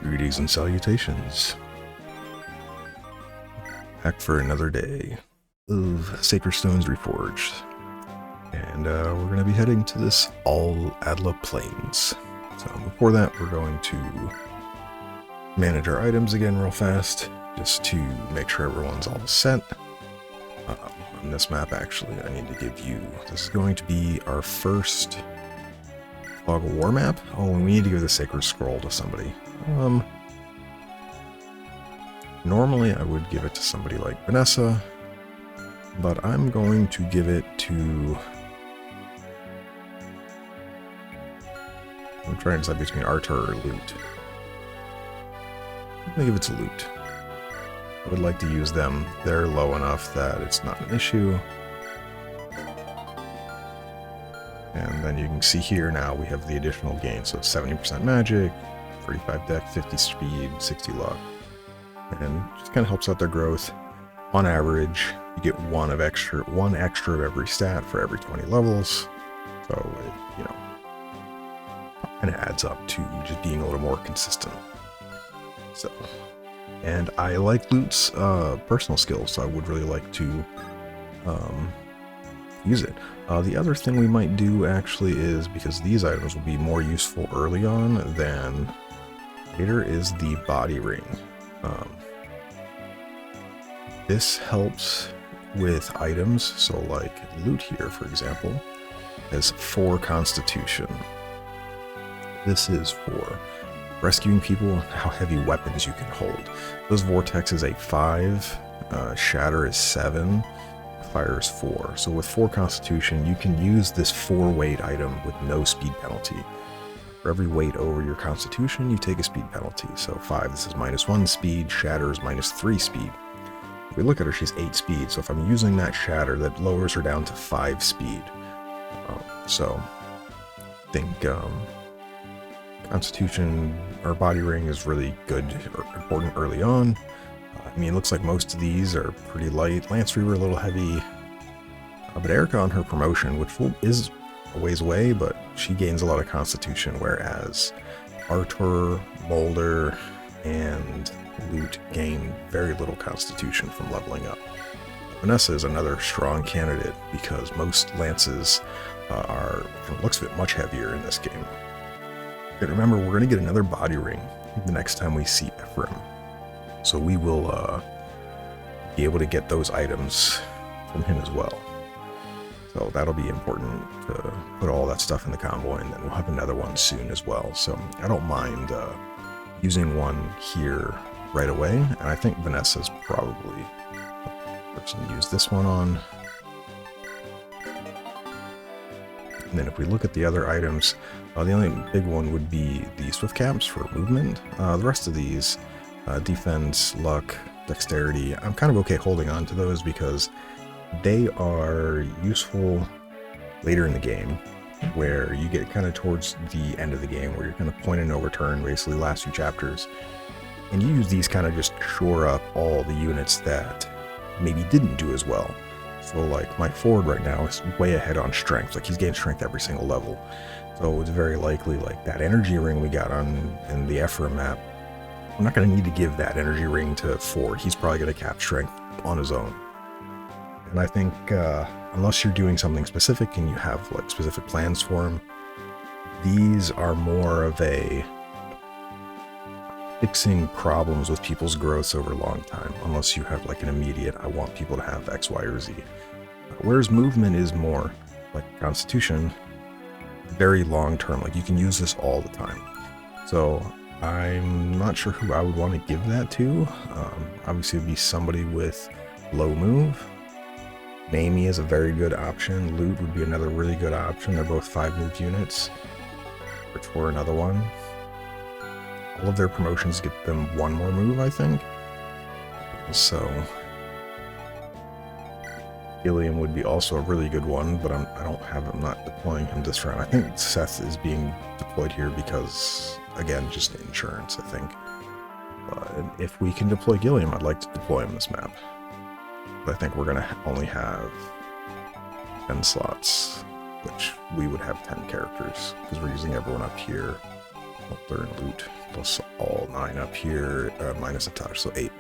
Greetings and salutations. Back for another day of Sacred Stones Reforged. And we're going to be heading to this Al-Adla Plains. So before that, we're going to manage our items again real fast, just to make sure everyone's all set. On this map, actually, I need to give you... This is going to be our first Fog of War map. Oh, and we need to give the Sacred Scroll to somebody. Normally I would give it to somebody like Vanessa, but I'm going to give it to... I'm trying to decide between Artur or Loot. I'm going to give it to Loot. I would like to use them. They're low enough that it's not an issue. And then you can see here now we have the additional gain. So 70% magic, 35 deck, 50 speed, 60 luck. And just kind of helps out their growth. On average, you get one extra of every stat for every 20 levels. So it, you know, kind of adds up to just being a little more consistent. So, and I like Loot's personal skills, so I would really like to use it. The other thing we might do actually is, because these items will be more useful early on than later, is the body ring. This helps with items, so like Loot here, for example, has 4 constitution. This is for rescuing people, how heavy weapons you can hold. Those Vortex is a 5, Shatter is 7, Fire is 4. So with 4 constitution, you can use this 4 weight item with no speed penalty. For every weight over your constitution, you take a speed penalty. So 5, this is -1 speed, Shatter is -3 speed. If we look at her, she's 8 speed, so if I'm using that Shatter, that lowers her down to 5 speed. So I think Constitution or Body Ring is really good or important early on. I mean, it looks like most of these are pretty light. Lance Reaver a little heavy, but Erica on her promotion, which is a ways away, but she gains a lot of Constitution, whereas Artur, Boulder, and Loot gain very little Constitution from leveling up. Vanessa is another strong candidate because most lances are, from the looks of it, much heavier in this game. And remember, we're going to get another body ring the next time we see Ephraim. So we will be able to get those items from him as well. So that'll be important to put all that stuff in the convoy, and then we'll have another one soon as well. So I don't mind using one here right away, and I think Vanessa's probably the person to use this one on. And then if we look at the other items, the only big one would be the Swift Caps for movement. The rest of these, defense, luck, dexterity, I'm kind of okay holding on to those because they are useful later in the game, where you get kind of towards the end of the game, where you're kind of point of no return, basically last few chapters. And you use these kind of just shore up all the units that maybe didn't do as well. So like my Ford right now is way ahead on strength. Like he's gained strength every single level. So it's very likely like that energy ring we got in the Ephraim map, I'm not going to need to give that energy ring to Ford. He's probably going to cap strength on his own. And I think unless you're doing something specific and you have like specific plans for him, these are more of a fixing problems with people's growths over a long time, unless you have like an immediate, I want people to have X, Y, or Z. Whereas movement is more like Constitution, very long term, like you can use this all the time. So I'm not sure who I would want to give that to. Obviously it would be somebody with low move. Mamie is a very good option. Loot would be another really good option. They're both 5 moved units. Search for another one. All of their promotions get them 1 more move, I think. So Ilium would be also a really good one, but I'm not deploying him this round. I think Seth is being deployed here because, again, just insurance, I think. But if we can deploy Gilliam, I'd like to deploy him this map. But I think we're going to only have 10 slots, which we would have 10 characters, because we're using everyone up here, Third Loot, plus all 9 up here, minus a touch, so 8.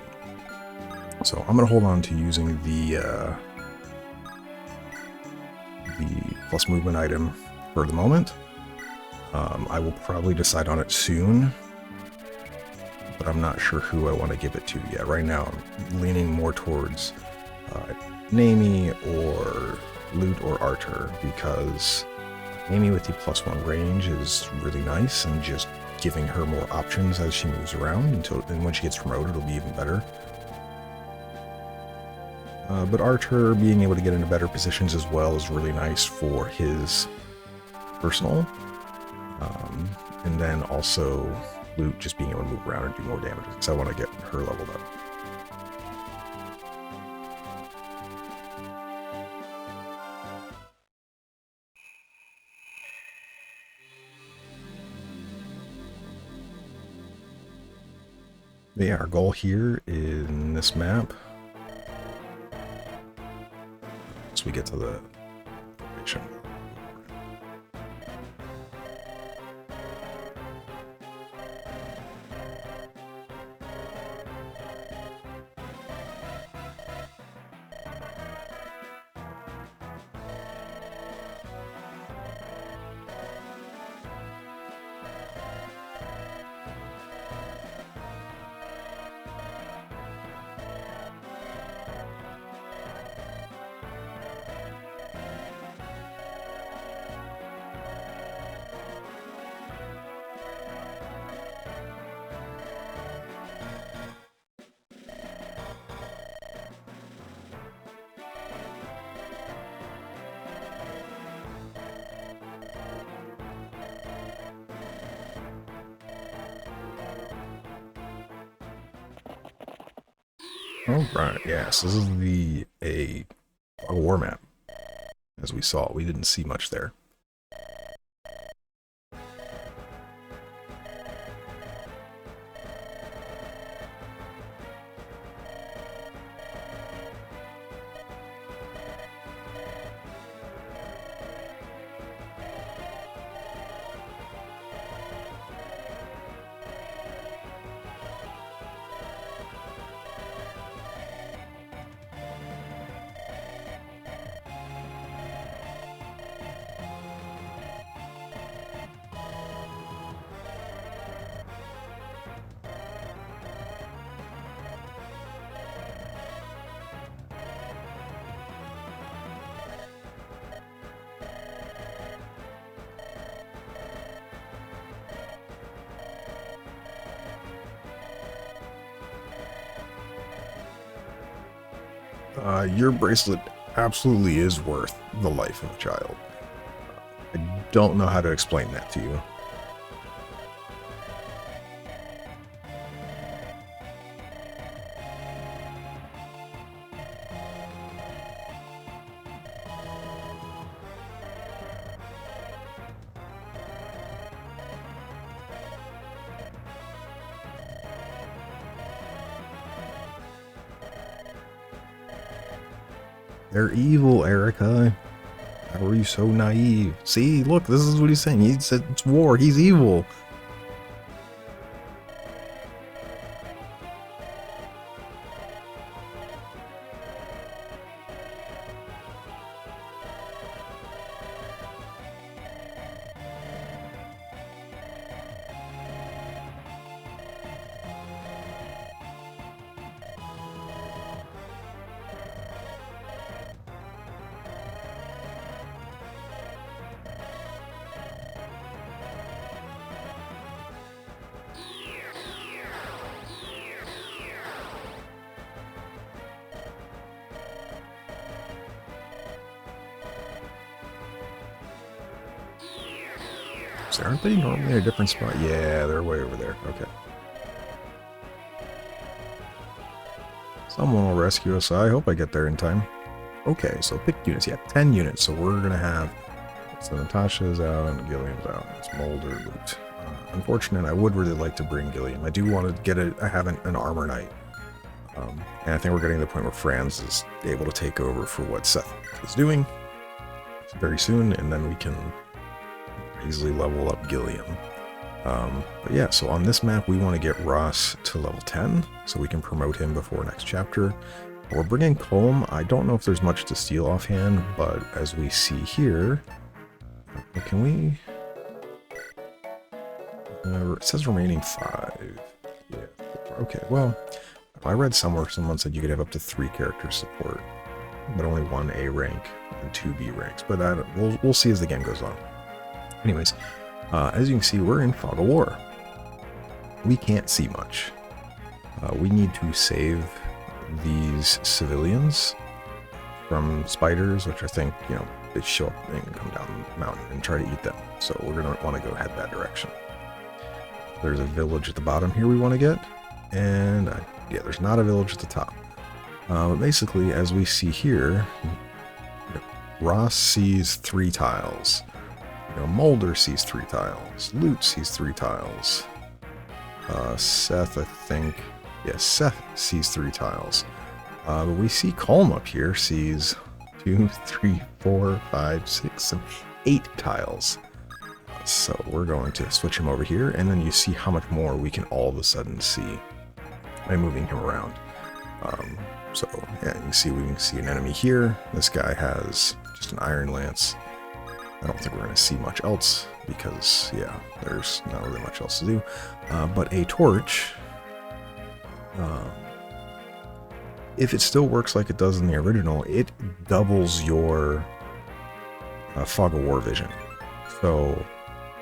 So I'm going to hold on to using the plus movement item for the moment. I will probably decide on it soon, but I'm not sure who I want to give it to yet. Right now, I'm leaning more towards Naomi or Lute or Arthur, because Naomi with the +1 range is really nice, and just giving her more options as she moves around and when she gets promoted, it'll be even better. But Arthur being able to get into better positions as well is really nice for his personal. And then also Lute just being able to move around and do more damage, because I want to get her leveled up. But yeah, our goal here in this map, once we get to the location. Oh, right, yes, this is a war map. As we saw, we didn't see much there. Your bracelet absolutely is worth the life of a child. I don't know how to explain that to you. They're evil, Erica. How are you so naive? See, look, this is what he's saying. He said it's war. He's evil. So aren't they normally in a different spot? Yeah, they're way over there. Okay. Someone will rescue us. I hope I get there in time. Okay, so pick units. Yeah, 10 units. So we're going to have... So Natasha's out and Gilliam's out. It's Mulder, Lute. Unfortunate, I would really like to bring Gilliam. I do want to get I have an armor knight. And I think we're getting to the point where Franz is able to take over for what Seth is doing very soon, and then we can easily level up Gilliam. But yeah, so on this map, we want to get Ross to level 10, so we can promote him before next chapter. We're bringing Colm. I don't know if there's much to steal offhand, but as we see here, can we... it says remaining 5. Yeah, okay, well, I read somewhere someone said you could have up to 3 character support, but only 1 A rank and 2 B ranks, but we'll see as the game goes on. Anyways, as you can see, we're in Fog of War. We can't see much. We need to save these civilians from spiders, which I think, you know, they show up and come down the mountain and try to eat them. So we're going to want to go head that direction. There's a village at the bottom here we want to get. And yeah, there's not a village at the top. But basically, as we see here, Ross sees 3 tiles. You know, Mulder sees 3 tiles. Loot sees 3 tiles. Seth, I think... yeah, Seth sees 3 tiles. But we see Colm up here sees 2, 3, 4, 5, 6, 7, 8 tiles. So we're going to switch him over here, and then you see how much more we can all of a sudden see by moving him around. So yeah, you can see we can see an enemy here. This guy has just an iron lance. I don't think we're going to see much else because, yeah, there's not really much else to do. But a torch, if it still works like it does in the original, it doubles your Fog of War vision. So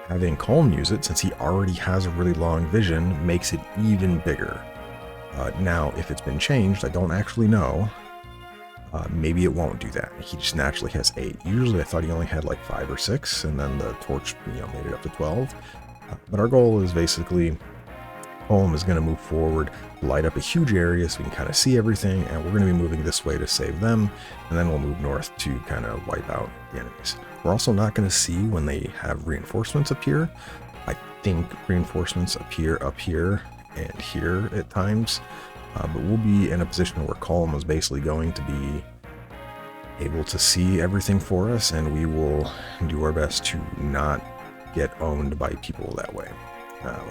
having Colm use it, since he already has a really long vision, makes it even bigger. Now, if it's been changed, I don't actually know. Maybe it won't do that. He just naturally has 8. Usually I thought he only had like 5 or 6, and then the torch, you know, made it up to 12. But our goal is basically, Colm is going to move forward, light up a huge area so we can kind of see everything, and we're going to be moving this way to save them, and then we'll move north to kind of wipe out the enemies. We're also not going to see when they have reinforcements appear. I think reinforcements appear up here and here at times. But we'll be in a position where Colm is basically going to be able to see everything for us, and we will do our best to not get owned by people that way.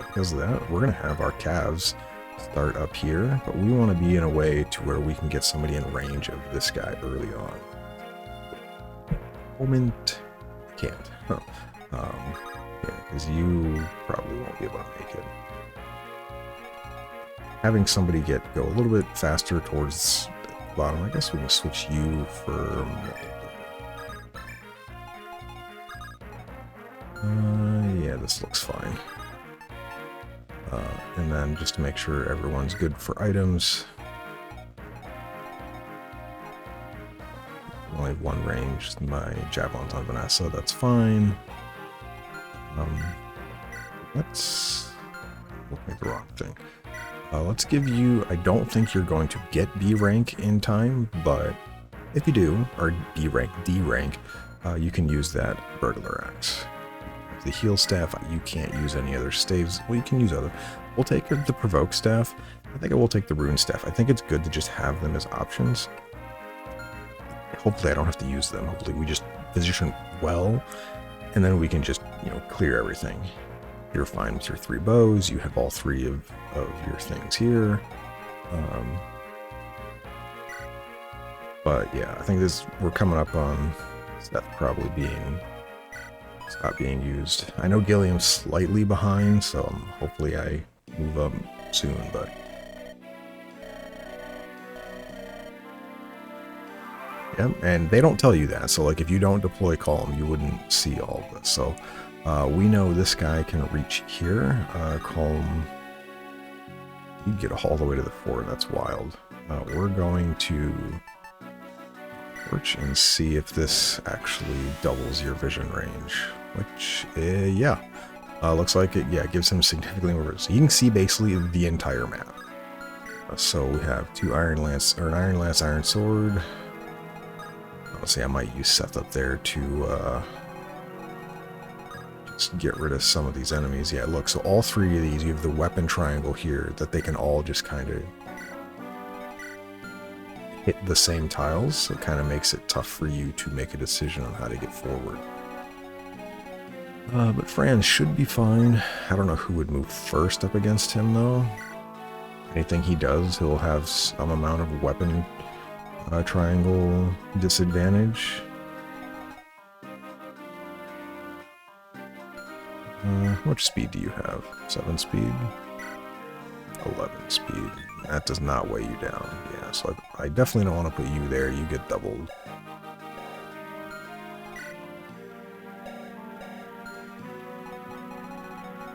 Because of that, we're going to have our calves start up here, but we want to be in a way to where we can get somebody in range of this guy early on. Moment, can't. Huh. Yeah, because you probably won't be able to make it. Having somebody go a little bit faster towards the bottom, I guess we can switch you for... yeah, this looks fine. And then just to make sure everyone's good for items. Only have 1 range. My javelin's on Vanessa, that's fine. Let's make the wrong thing. Let's give you, I don't think you're going to get B rank in time, but if you do, or B rank, D rank, you can use that burglar axe. The heal staff, you can't use any other staves. Well, you can use other. We'll take the provoke staff. I think I will take the rune staff. I think it's good to just have them as options. Hopefully I don't have to use them. Hopefully we just position well, and then we can just, you know, clear everything. You're fine with your 3 bows. You have all 3 of your things here. But yeah, I think we're coming up on Seth probably stop being used. I know Gilliam's slightly behind, so hopefully I move up soon, but yeah, and they don't tell you that. So like if you don't deploy Colm, you wouldn't see all of this. So we know this guy can reach here. Colm, you get all the way to the fort. That's wild. We're going to search and see if this actually doubles your vision range. Which, yeah, looks like it. Yeah, it gives him significantly more. So you can see basically the entire map. So we have 2 iron lance, or an iron lance, iron sword. Let's see, I might use Seth up there to just get rid of some of these enemies. Yeah, look, so all 3 of these, you have the weapon triangle here that they can all just kind of hit the same tiles. So it kind of makes it tough for you to make a decision on how to get forward. But Fran should be fine. I don't know who would move first up against him, though. Anything he does, he'll have some amount of weapon triangle disadvantage. How much speed do you have? 7 speed? 11 speed. That does not weigh you down. Yeah, so I definitely don't want to put you there. You get doubled.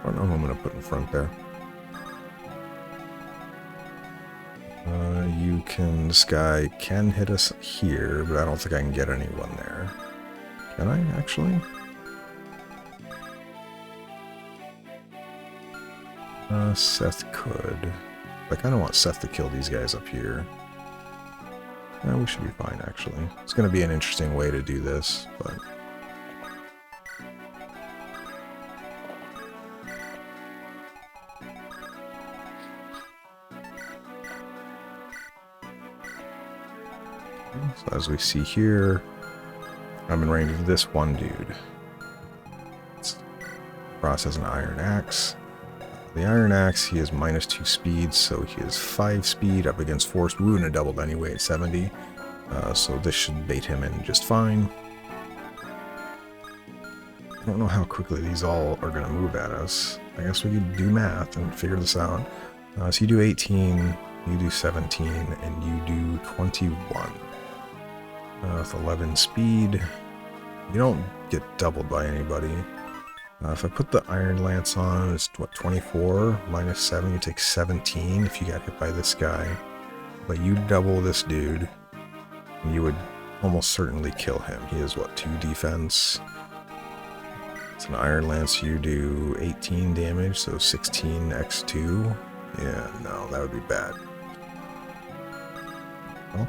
I don't know who I'm going to put in front there. This guy can hit us here, but I don't think I can get anyone there. Can I, actually? Seth could. I kind of want Seth to kill these guys up here. Yeah, we should be fine, actually. It's going to be an interesting way to do this, but... So as we see here, I'm in range of this one dude. Ross has an iron axe. The iron axe, he has -2 speed, so he has 5 speed up against force. We wouldn't have doubled anyway at 70, so this should bait him in just fine. I don't know how quickly these all are going to move at us. I guess we could do math and figure this out. So you do 18, you do 17, and you do 21. With 11 speed, you don't get doubled by anybody. If I put the Iron Lance on, it's what, 24 -7, you take 17 if you got hit by this guy. But you double this dude, and you would almost certainly kill him. He has what, 2 defense? It's an Iron Lance, you do 18 damage, so 16x2. Yeah, no, that would be bad. Well,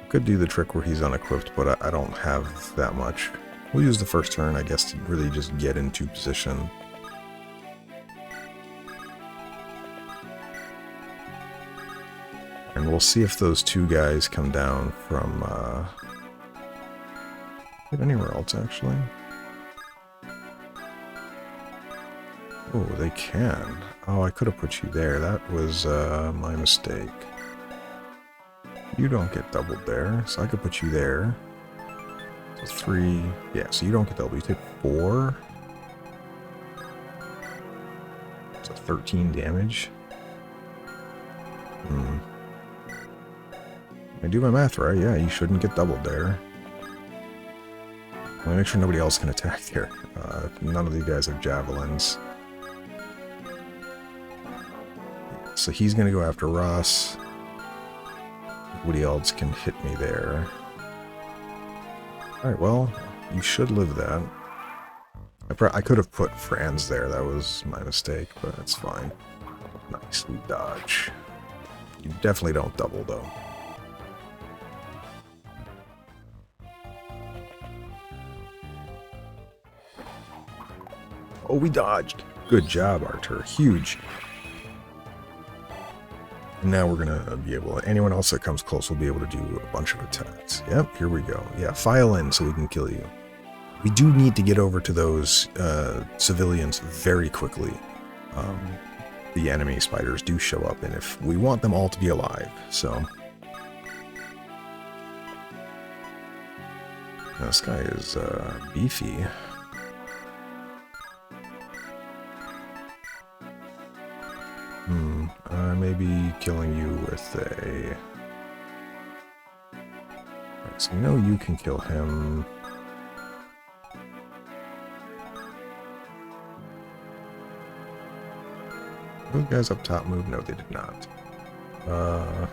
could do the trick where he's unequipped, but I don't have that much. We'll use the first turn, I guess, to really just get into position. And we'll see if those 2 guys come down from, anywhere else, actually. Oh, they can. Oh, I could have put you there. That was, my mistake. You don't get doubled there, so I could put you there. So 3, yeah, so you don't get doubled. You take 4. So 13 damage. Am I do my math right? Yeah, you shouldn't get doubled there. I'll make sure nobody else can attack there. None of these guys have javelins. So he's going to go after Ross. Nobody else can hit me there. Alright, well, you should live that. I could have put Franz there, that was my mistake, but it's fine. Nicely dodge. You definitely don't double, though. Oh, we dodged! Good job, Artur. Huge. Now we're going to be able to... Anyone else that comes close will be able to do a bunch of attacks. Yep, here we go. Yeah, file in so we can kill you. We do need to get over to those civilians very quickly. The enemy spiders do show up, and if we want them all to be alive, so... Now, this guy is beefy. I may be killing you with a... Right, so we know you can kill him. Those guys up top move? No, they did not. How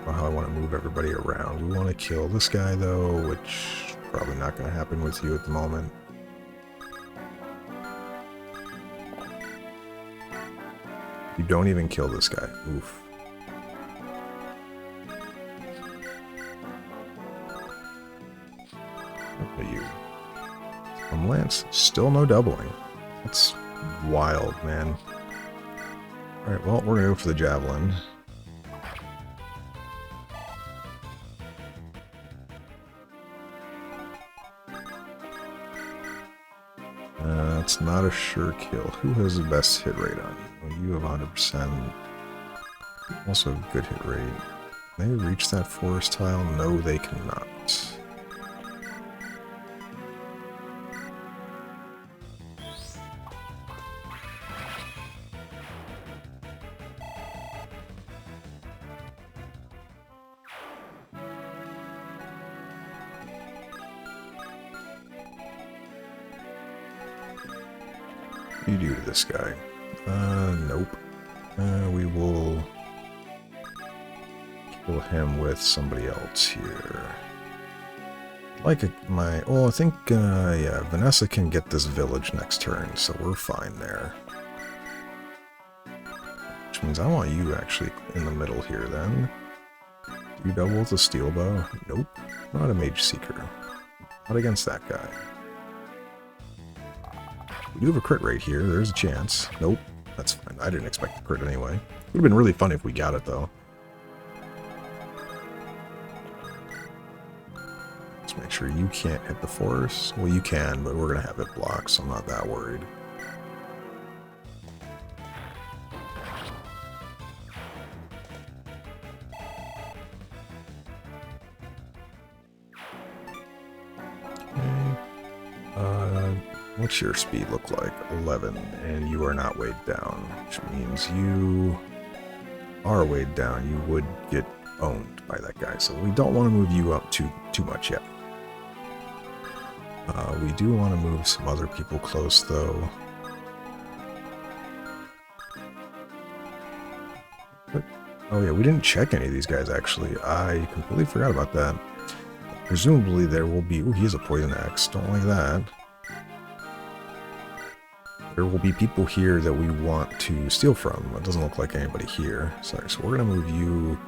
I want to move everybody around. We want to kill this guy, though, which probably not going to happen with you at the moment. You don't even kill this guy. Oof. Look at you. Lance, still no doubling. That's wild, man. Alright, well, we're gonna go for the javelin. It's not a sure kill. Who has the best hit rate on you? Well, you have 100%. Also a good hit rate. Can they reach that forest tile? No, they cannot. What do you do to this guy? Nope. We will kill him with somebody else here. Like I think, yeah, Vanessa can get this village next turn, so we're fine there. Which means I want you actually in the middle here then. Do you double with a steel bow? Nope. Not a mage seeker. Not against that guy. We do have a crit rate here. There's a chance. Nope. That's fine. I didn't expect the crit anyway. Would have been really fun if we got it though. Let's make sure you can't hit the forest. Well, you can, but we're going to have it blocked, so I'm not that worried. What's your speed look like? 11, and you are not weighed down, which means you are weighed down. You would get owned by that guy, so we don't want to move you up too much yet. We do want to move some other people close, though. But, oh yeah, we didn't check any of these guys, actually. I completely forgot about that. Presumably there will be... Ooh, he has a poison axe. Don't like that. There will be people here that we want to steal from. It doesn't look like anybody here. Sorry, so we're going to move you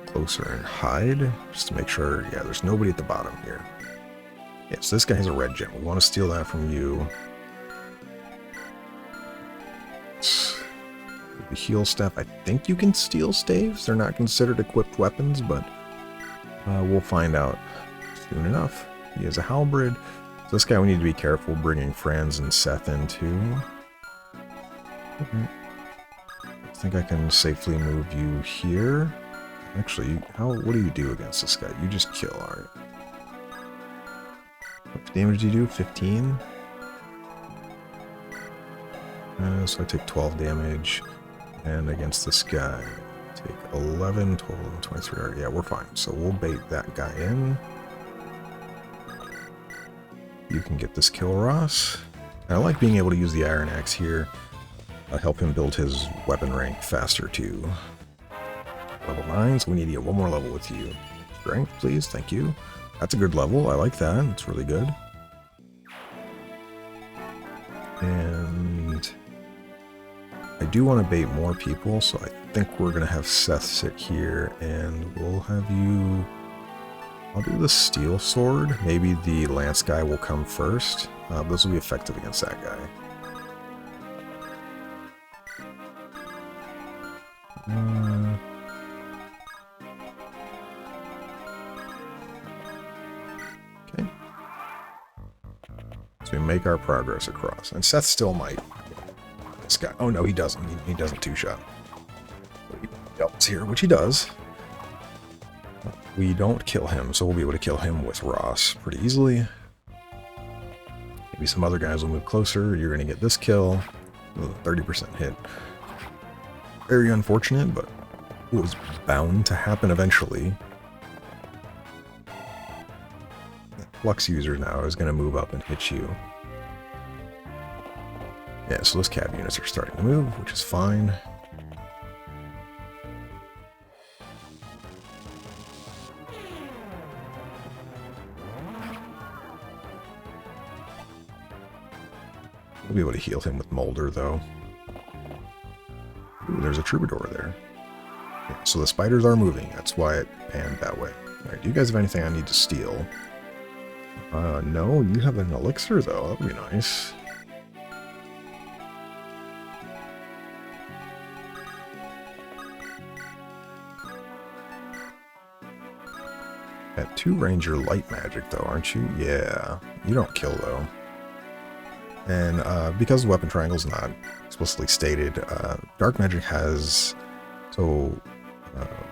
closer and hide, just to make sure, yeah, there's nobody at the bottom here. Yeah, so this guy has a red gem. We want to steal that from you. The heal staff, I think you can steal staves. They're not considered equipped weapons, but we'll find out soon enough. He has a halberd. So this guy we need to be careful bringing Franz and Seth in too. I think I can safely move you here. Actually, what do you do against this guy? You just kill, alright. What damage do you do? 15? So I take 12 damage. And against this guy, I take 11, 12, 23. Alright, yeah, we're fine. So we'll bait that guy in. You can get this kill, Ross. And I like being able to use the Iron Axe here. Help him build his weapon rank faster too. Level 9, so we need to get one more level with you. Strength, please, thank you. That's a good level, I like that, it's really good. And I do want to bait more people, so I think we're going to have Seth sit here, and we'll have you... I'll do the steel sword. Maybe the lance guy will come first. Those will be effective against that guy. Okay. So we make our progress across. And Seth still might. This guy. Oh no, he doesn't. He doesn't two-shot. He helps here, which he does. We don't kill him, so we'll be able to kill him with Ross pretty easily. Maybe some other guys will move closer. You're going to get this kill. 30% hit. Very unfortunate, but it was bound to happen eventually. The Flux user now is going to move up and hit you. Yeah, so those cab units are starting to move, which is fine. We'll be able to heal him with Molder, though. Ooh, there's a troubadour there. Yeah, so the spiders are moving. That's why it panned that way. Alright, do you guys have anything I need to steal? No, you have an elixir, though. That would be nice. At 2 ranger light magic, though, aren't you? Yeah. You don't kill, though. And because the weapon triangle is not explicitly stated, dark magic has... So,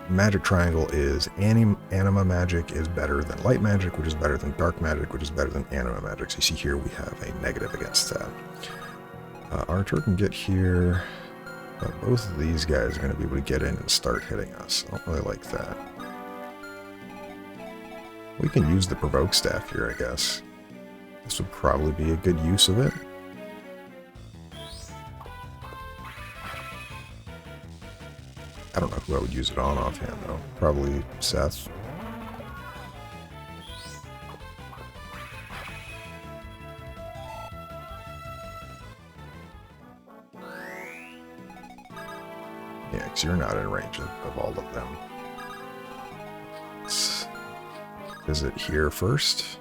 magic triangle is anima magic is better than light magic, which is better than dark magic, which is better than anima magic. So you see here we have a negative against that. Archer can get here, but both of these guys are going to be able to get in and start hitting us. I don't really like that. We can use the provoke staff here, I guess. This would probably be a good use of it. I don't know who I would use it on offhand, though. Probably Seth. Yeah, because you're not in range of all of them. Let's visit here first.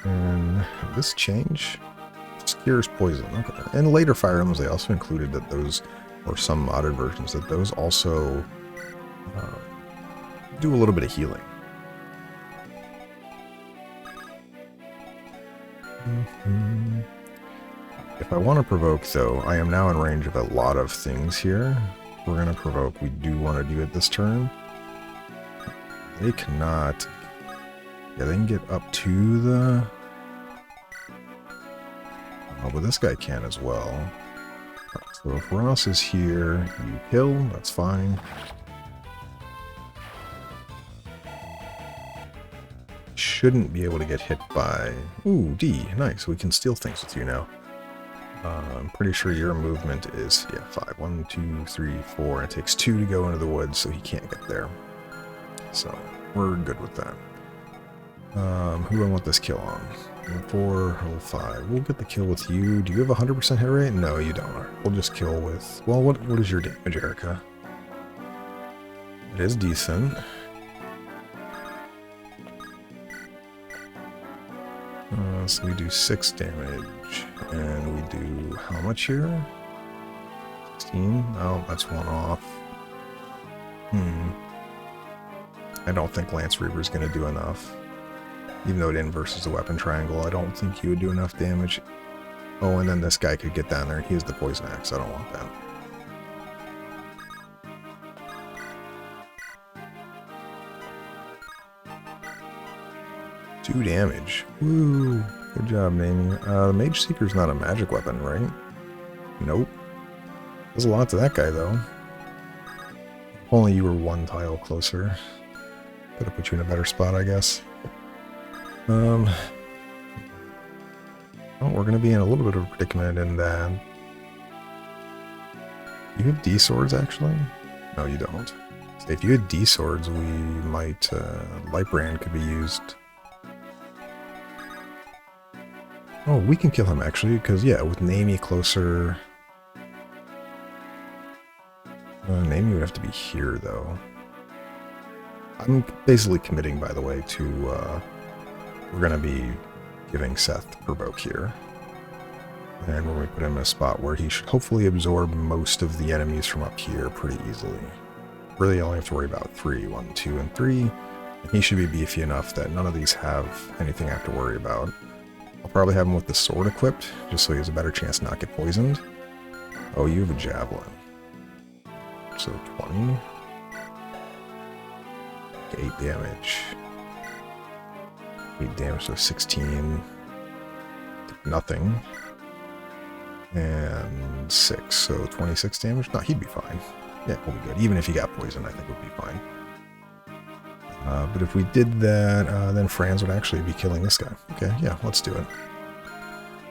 And this change scares poison. Okay. And later Fire Emblems, they also included that those, or some modded versions, that those also do a little bit of healing. If I want to provoke, though, I am now in range of a lot of things here. We're going to provoke. We do want to do it this turn. They cannot... Yeah, they can get up to the... Oh, but this guy can as well. So if Ross is here, you kill, that's fine. Shouldn't be able to get hit by... Ooh, D, nice. We can steal things with you now. I'm pretty sure your movement is, yeah, 5. 1, 2, 3, 4. It takes 2 to go into the woods, so he can't get there. So, we're good with that. Who do I want this kill on? Roll 4, roll 5. We'll get the kill with you. Do you have a 100% hit rate? No, you don't. We'll just kill with... Well, what is your damage, Erica? It is decent. So we do 6 damage. And we do how much here? 16? Oh, that's one off. I don't think Lance Reaver is going to do enough. Even though it inverses the weapon triangle, I don't think he would do enough damage. Oh, and then this guy could get down there. He has the poison axe. I don't want that. Two damage. Woo! Good job, Namie. The Mage Seeker's not a magic weapon, right? Nope. There's a lot to that guy, though. If only you were one tile closer. Could have put you in a better spot, I guess. Well, we're going to be in a little bit of a predicament in that... You have D swords, actually? No, you don't. If you had D swords, we might... Lightbrand could be used. Oh, we can kill him, actually, because, yeah, with Namie closer... Namie would have to be here, though. I'm basically committing, by the way, to... We're going to be giving Seth provoke here. And we're going to put him in a spot where he should hopefully absorb most of the enemies from up here pretty easily. Really only have to worry about 3. 1, 2, and 3. And he should be beefy enough that none of these have anything I have to worry about. I'll probably have him with the sword equipped, just so he has a better chance to not get poisoned. Oh, you have a javelin. So 20. 8 damage. 8 damage, so 16. Nothing. And 6, so 26 damage. No, he'd be fine. Yeah, we'll be good. Even if he got poisoned, I think we'd be fine. But if we did that, then Franz would actually be killing this guy. Okay, yeah, let's do it.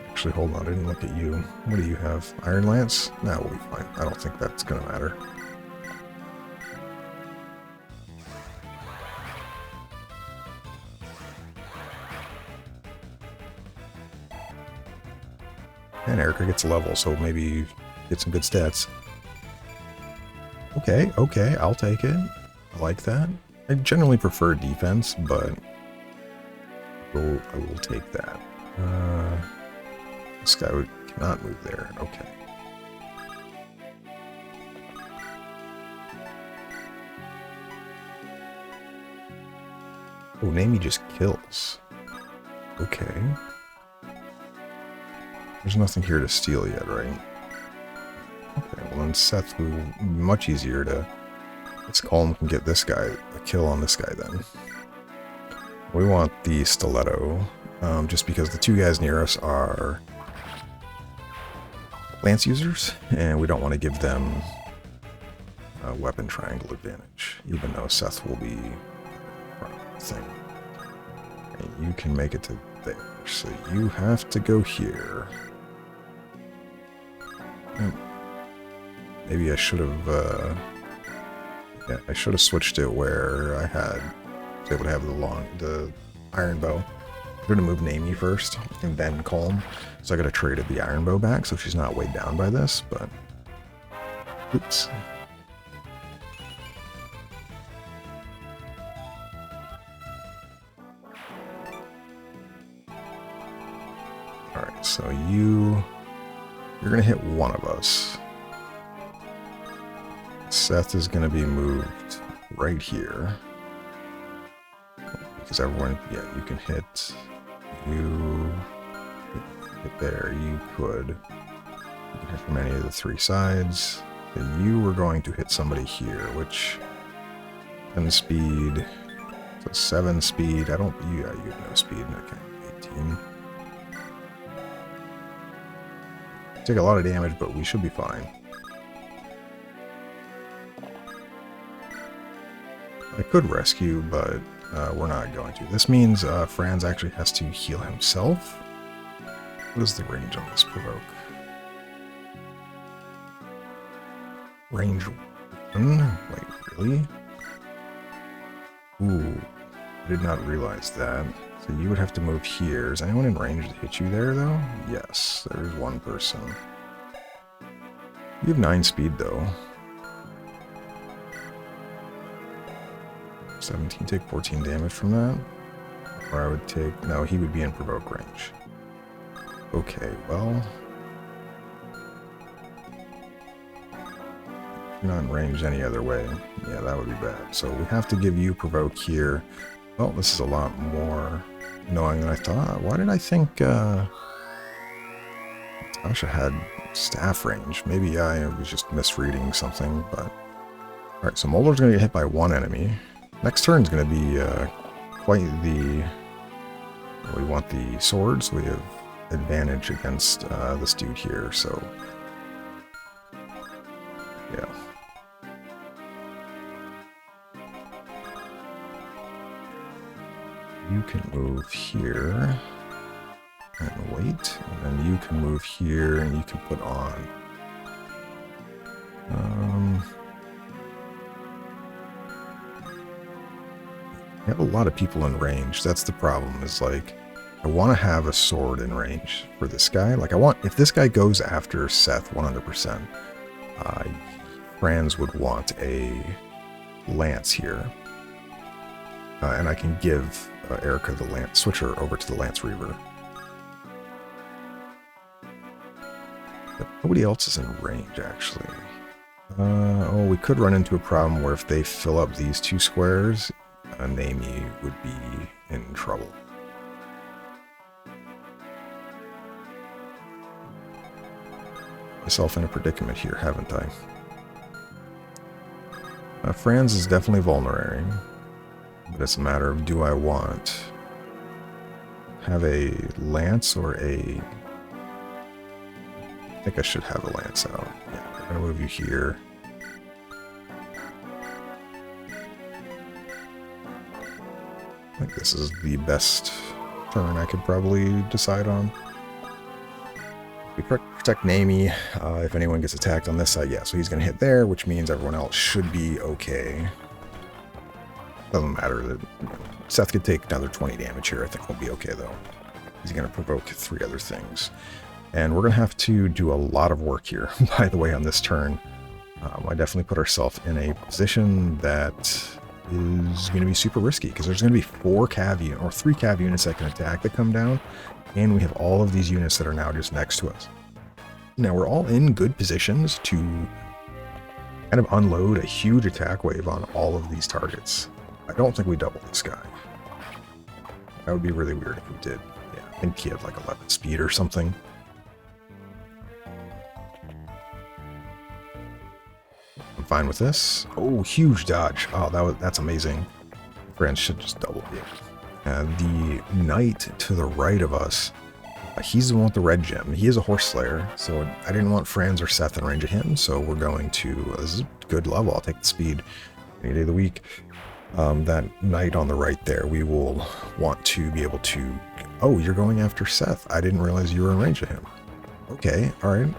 Actually, hold on, I didn't look at you. What do you have? Iron Lance? No, we'll be fine. I don't think that's going to matter. And Erica gets a level, so maybe get some good stats. Okay, okay, I'll take it. I like that. I generally prefer defense, but I will take that. This guy cannot move there. Okay. Oh, Namie just kills. Okay. There's nothing here to steal yet, right? Okay, well then Seth will be much easier to... This Colm can get this guy, a kill on this guy then. We want the stiletto, just because the two guys near us are lance users, and we don't want to give them a weapon triangle advantage, even though Seth will be front of the thing. And you can make it to there, so you have to go here. Maybe I should have, yeah, I should have switched it where I was able to have the iron bow. I'm going to move Namie first, and then Colm. So I got to traded the iron bow back, so she's not weighed down by this, but... Oops. Alright, so you're going to hit one of us. Seth is going to be moved right here. Because everyone, yeah, you can hit there, you can hit from any of the three sides. So you were going to hit somebody here, which 10 speed, so 7 speed, you have no speed, okay, 18. Take a lot of damage, but we should be fine. I could rescue, but we're not going to. This means Franz actually has to heal himself. What is the range on this provoke? Range 1? Wait, really? Ooh, I did not realize that. So you would have to move here. Is anyone in range to hit you there, though? Yes, there's one person. You have 9 speed, though. 17, take 14 damage from that. Or I would take... No, he would be in provoke range. Okay, well... If you're not in range any other way, yeah, that would be bad. So we have to give you provoke here. Well, this is a lot more annoying than I thought. Why did I think Tasha had staff range? Maybe I was just misreading something, but... Alright, so Moldar's going to get hit by one enemy. Next turn is going to be quite the... We want the swords, so we have advantage against this dude here, so... Yeah. You can move here and wait, and then you can move here and you can put on. I have a lot of people in range. That's the problem, is like, I want to have a sword in range for this guy. Like, if this guy goes after Seth 100%, Franz would want a lance here. And I can give Erica the lance, switch her over to the Lance Reaver. But nobody else is in range, actually. Oh, we could run into a problem where if they fill up these two squares, Namie would be in trouble. Myself in a predicament here, haven't I? Franz is definitely vulnerary, but it's a matter of, do I want have a lance or a... I think I should have a lance out. Yeah, I'm going to move you here. I think this is the best turn I could probably decide on. We protect Namie. If anyone gets attacked on this side, yeah, so he's going to hit there, which means everyone else should be okay. Doesn't matter that Seth could take another 20 damage here. I think we'll be okay, though. He's going to provoke 3 other things. And we're going to have to do a lot of work here, by the way, on this turn. I definitely put ourselves in a position that is going to be super risky, because there's going to be 4 cav or 3 cav units that can attack that come down, and we have all of these units that are now just next to us. Now, we're all in good positions to kind of unload a huge attack wave on all of these targets. I don't think we double this guy. That would be really weird if he did. Yeah, I think he had like 11 speed or something. I'm fine with this. Oh, huge dodge. Oh, that's amazing. Friends should just double it. The knight to the right of us, he's the one with the red gem. He is a horse slayer, so I didn't want Franz or Seth in range of him, so we're going to... this is a good level. I'll take the speed any day of the week. That knight on the right there, we will want to be able to... Oh, you're going after Seth. I didn't realize you were in range of him. Okay, alright.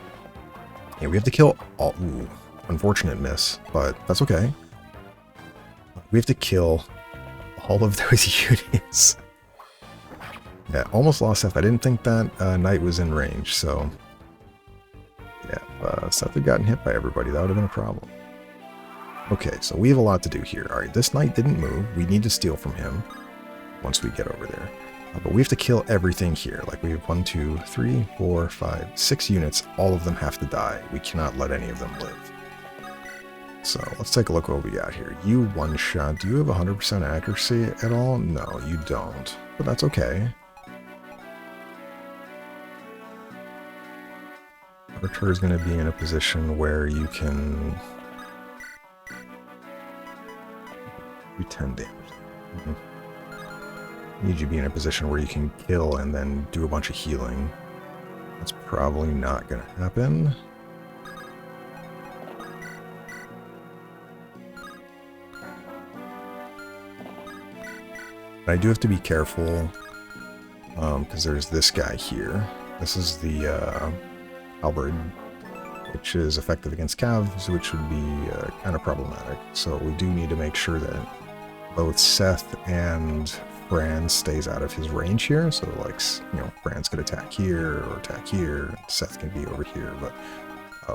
Yeah, we have to kill all... Ooh, unfortunate miss, but that's okay. We have to kill all of those units. Yeah, almost lost Seth. I didn't think that knight was in range, so... Yeah, if Seth had gotten hit by everybody, that would have been a problem. Okay, so we have a lot to do here. Alright, this knight didn't move. We need to steal from him once we get over there. But we have to kill everything here. Like, we have 1, 2, 3, 4, 5, 6 units. All of them have to die. We cannot let any of them live. So, let's take a look at what we got here. You one-shot. Do you have 100% accuracy at all? No, you don't. But that's okay. Archer is going to be in a position where you can... do 10 damage. Need you to be in a position where you can kill and then do a bunch of healing. That's probably not going to happen. But I do have to be careful because there's this guy here. This is the halberd, which is effective against calves, which would be kind of problematic. So we do need to make sure that both Seth and Franz stays out of his range here. So, like, you know, Franz could attack here or attack here. Seth can be over here, but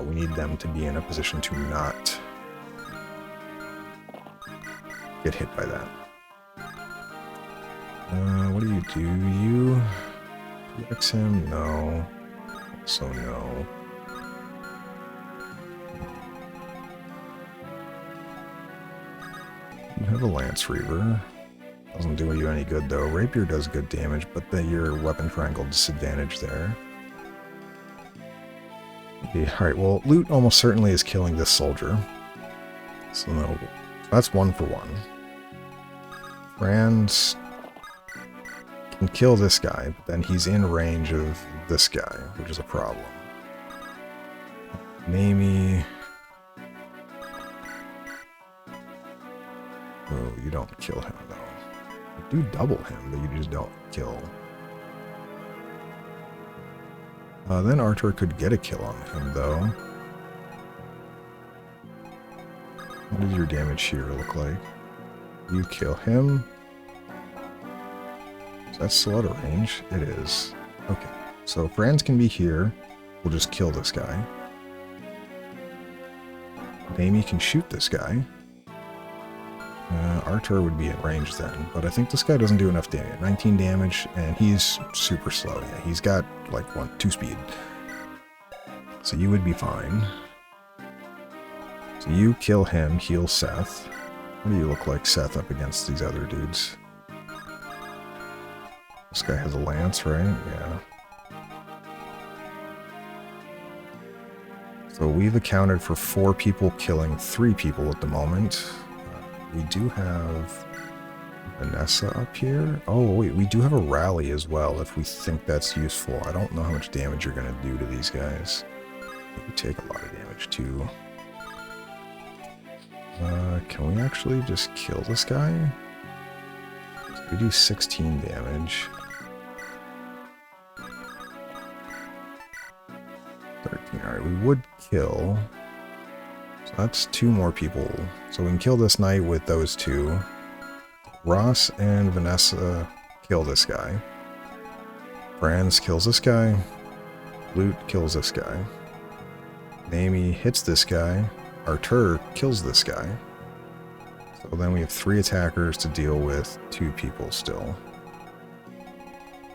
we need them to be in a position to not get hit by that. What do? You X him? No. So no. You have a Lance Reaver. Doesn't do you any good though. Rapier does good damage, but your weapon triangle disadvantage there. Okay, alright, well, loot almost certainly is killing this soldier. So no, that's 1 for 1. Franz can kill this guy, but then he's in range of this guy, which is a problem. Namie. Oh, you don't kill him, though. You do double him, but you just don't kill. Then Archer could get a kill on him, though. What does your damage here look like? You kill him. Is that still out of range? It is. Okay, so Franz can be here. We'll just kill this guy. Namie can shoot this guy. Archer would be in range then, but I think this guy doesn't do enough damage. 19 damage, and he's super slow. Yeah, he's got like 2 speed. So you would be fine. So you kill him, heal Seth. What do you look like, Seth, up against these other dudes? This guy has a lance, right? Yeah. So we've accounted for 4 people killing 3 people at the moment. We do have Vanessa up here. Oh, wait, we do have a rally as well if we think that's useful. I don't know how much damage you're going to do to these guys. You take a lot of damage too. Can we actually just kill this guy? We do 16 damage. 13. Alright, we would kill. So that's 2 more people. So we can kill this knight with those 2. Ross and Vanessa kill this guy. Franz kills this guy. Loot kills this guy. Namie hits this guy. Artur kills this guy. So then we have 3 attackers to deal with 2 people still.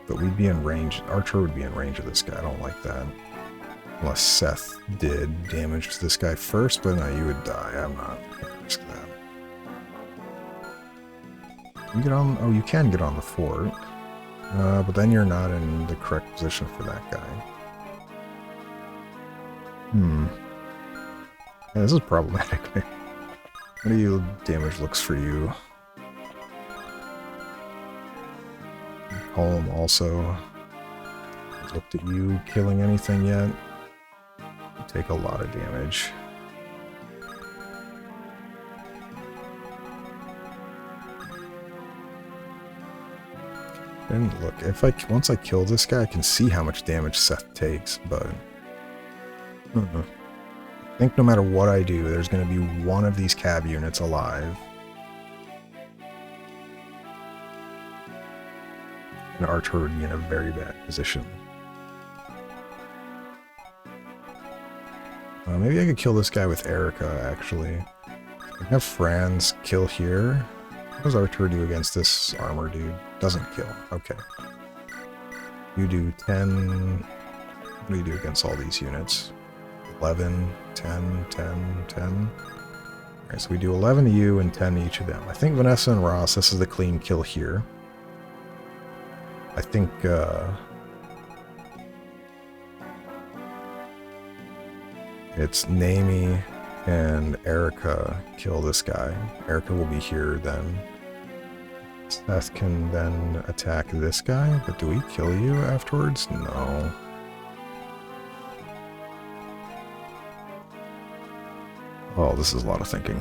But we'd be in range. Archer would be in range of this guy. I don't like that. Unless Seth did damage to this guy first, but no, you would die. I'm not going to risk that. You get on... Oh, you can get on the fort. But then you're not in the correct position for that guy. Yeah, this is problematic. What do you damage looks for you? Colm also looked at you killing anything yet. You take a lot of damage. And look, if once I kill this guy, I can see how much damage Seth takes, but I think no matter what I do, there's going to be one of these cab units alive. And Archer would be in a very bad position. Maybe I could kill this guy with Erica, actually. I can have Franz kill here. What does Archer do against this armor dude? Doesn't kill. Okay. You do 10... What do you do against all these units? 11, 10, 10, 10. Alright, so we do 11 to you and 10 to each of them. I think Vanessa and Ross, this is the clean kill here. I think, it's Naomi and Erica kill this guy. Erica will be here then. Seth can then attack this guy, but do we kill you afterwards? No. Oh, this is a lot of thinking.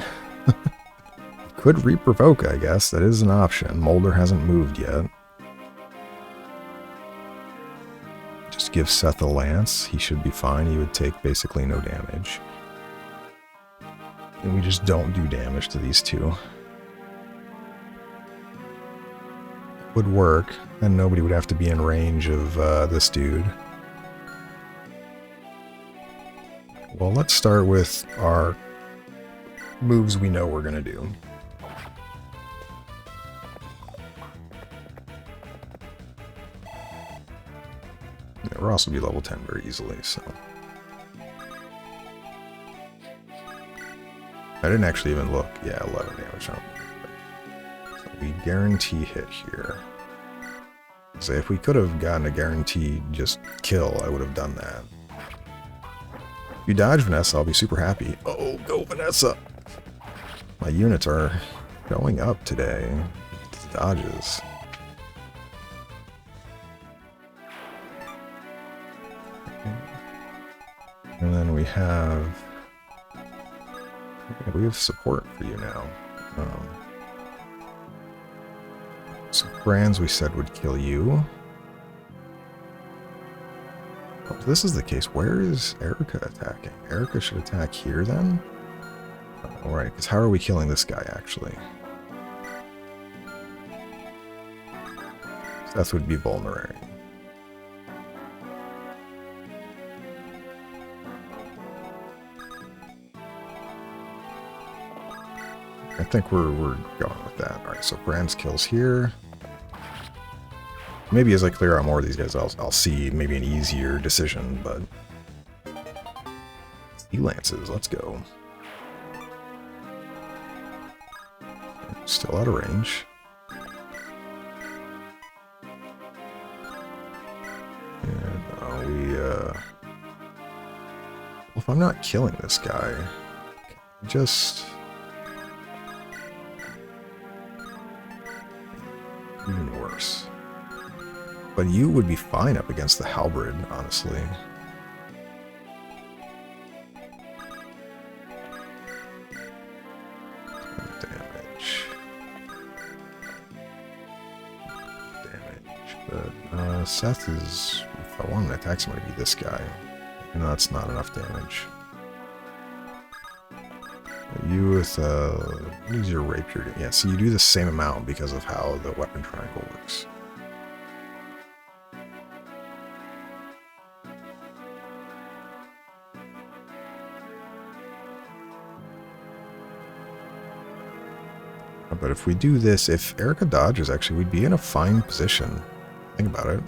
Could re-provoke, I guess. That is an option. Mulder hasn't moved yet. Just give Seth a lance. He should be fine. He would take basically no damage. And we just don't do damage to these two. Would work, and nobody would have to be in range of this dude. Well, let's start with our moves we know we're going to do. Yeah, Ross will be level 10 very easily, so... I didn't actually even look. Yeah, 11 damage. So we guarantee hit here. So if we could have gotten a guaranteed just kill, I would have done that. If you dodge Vanessa, I'll be super happy. Oh, go Vanessa! My units are going up today. Dodges. And then we have support for you now. So Franz we said would kill you. Oh, if this is the case, where is Erica attacking? Erica should attack here then? Alright, because how are we killing this guy actually? Seth would be vulnerary. I think we're going with that. Alright, so Franz kills here. Maybe as I clear out more of these guys, I'll see maybe an easier decision, but... Sea Lances, let's go. Still out of range. And well, if I'm not killing this guy, just... Even worse. But you would be fine up against the halberd, honestly. Damage. But Seth is... If I want to attack somebody, it'd be this guy. And that's not enough damage. You with, what is your rapier? Yeah, so you do the same amount because of how the weapon triangle works. But if we do this, if Erica dodges, actually, we'd be in a fine position. Think about it.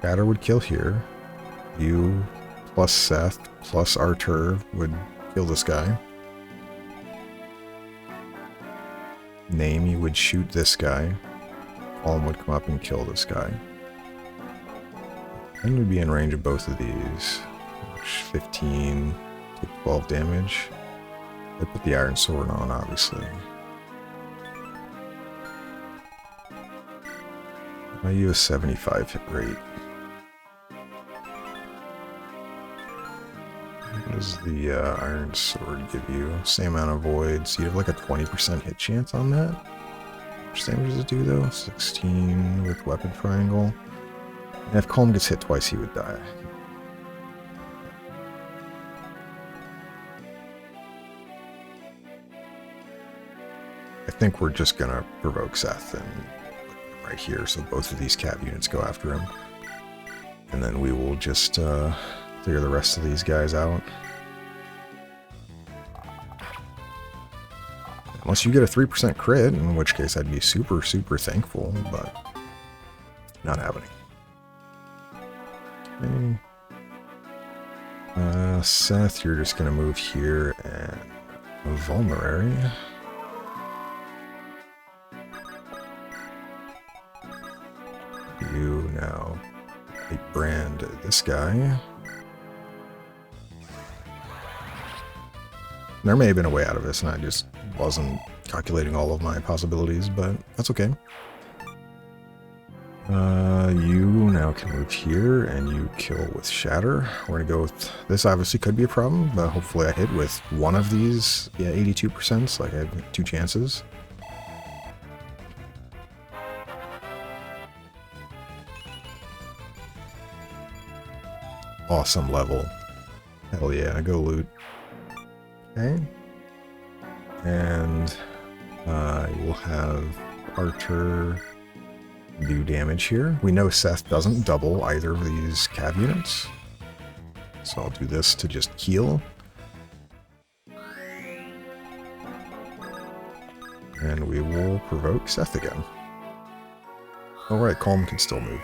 Shatter would kill here. You plus Seth plus Artur would kill this guy. Naomi would shoot this guy. Colm would come up and kill this guy. Then we'd be in range of both of these. Which 15, take 12 damage. I put the iron sword on, obviously. I use 75 hit rate. What does the iron sword give you? Same amount of voids. You have like a 20% hit chance on that. How much damage does it do though? 16 with weapon triangle. And if Colm gets hit twice, he would die. I think we're just gonna provoke Seth and right here, so both of these cav units go after him. And then we will just clear the rest of these guys out. Unless you get a 3% crit, in which case I'd be super, super thankful, but not happening. Okay. Seth, you're just going to move here and vulnerary. You now brand this guy. There may have been a way out of this, and I just wasn't calculating all of my possibilities, but that's okay. You now can move here, and you kill with Shatter. We're gonna go with this. Obviously, could be a problem, but hopefully, I hit with one of these. Yeah, 82%. So like I have 2 chances. Awesome level. Hell yeah, go loot. Okay. And you'll have Archer do damage here. We know Seth doesn't double either of these cav units. So I'll do this to just heal. And we will provoke Seth again. Alright, Colm can still move.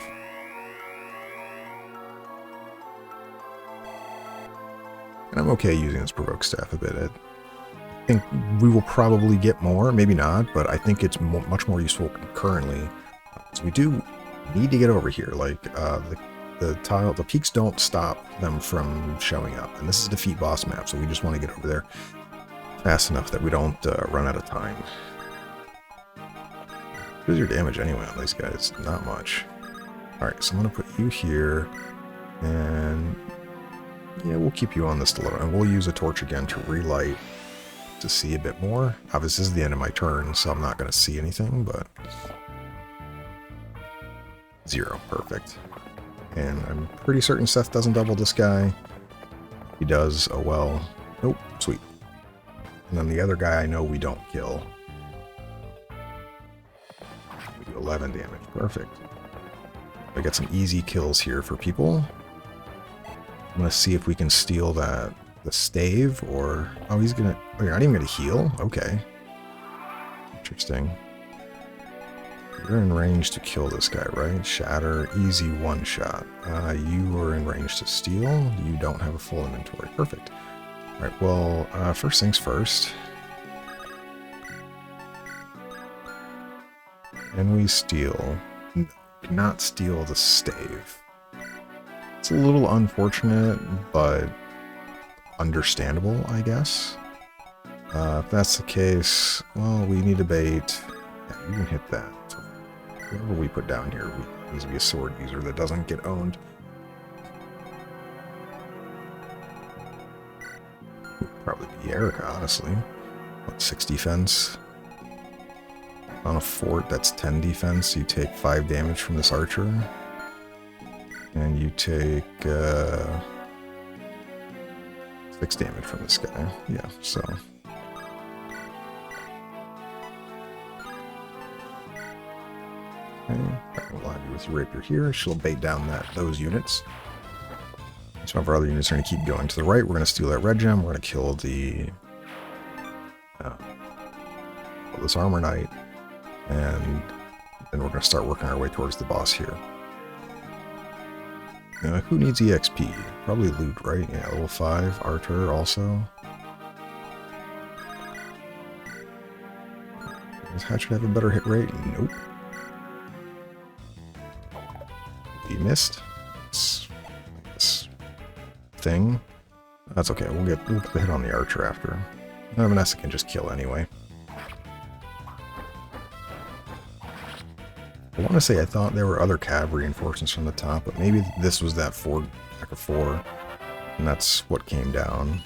And I'm okay using this provoke staff a bit. I think we will probably get more, maybe not, but I think it's much more useful currently. So we do need to get over here. Like the peaks don't stop them from showing up, and this is a defeat boss map, so we just want to get over there fast enough that we don't run out of time. What is your damage anyway on these guys? Not much. All right, so I'm gonna put you here, and yeah, we'll keep you on this a little, and we'll use a torch again to relight to see a bit more. Obviously, this is the end of my turn, so I'm not going to see anything, but 0, perfect. And I'm pretty certain Seth doesn't double this guy. If he does, oh well. Nope, sweet. And then the other guy I know we don't kill. We do 11 damage, perfect. I got some easy kills here for people. I'm going to see if we can steal the stave, or... Oh, he's going to... Oh, you're not even going to heal? Okay. Interesting. You're in range to kill this guy, right? Shatter, easy one-shot. You are in range to steal. You don't have a full inventory. Perfect. Alright, well, first things first. Can we steal? No, cannot steal the stave. It's a little unfortunate, but understandable, I guess. If that's the case, well, we need a bait. Yeah, you can hit that. So whatever we put down here needs to be a sword user that doesn't get owned. Probably be Erica, honestly. What, 6 defense? On a fort, that's 10 defense. You take 5 damage from this archer. And you take 6 damage from this guy. Yeah, so. Okay, we'll have you with your rapier here. She'll bait down those units. Some of our other units are going to keep going to the right. We're going to steal that red gem. We're going to kill this armor knight. And then we're going to start working our way towards the boss here. Who needs EXP? Probably loot, right? Yeah, level 5. Archer also. Does Hatchet have a better hit rate? Nope. He missed. It's thing. That's okay. We'll get the hit on the archer after. Vanessa can just kill anyway. I want to say I thought there were other cav reinforcements from the top, but maybe this was that back of 4, and that's what came down.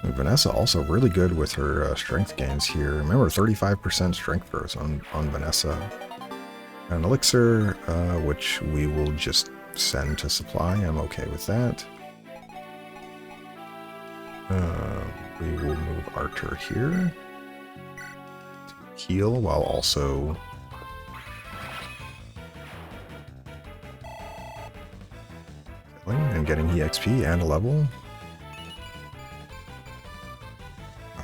And Vanessa also really good with her strength gains here. Remember, 35% strength growth on Vanessa. An elixir, which we will just send to supply. I'm okay with that. We will move Archer here to heal while also and getting EXP and a level.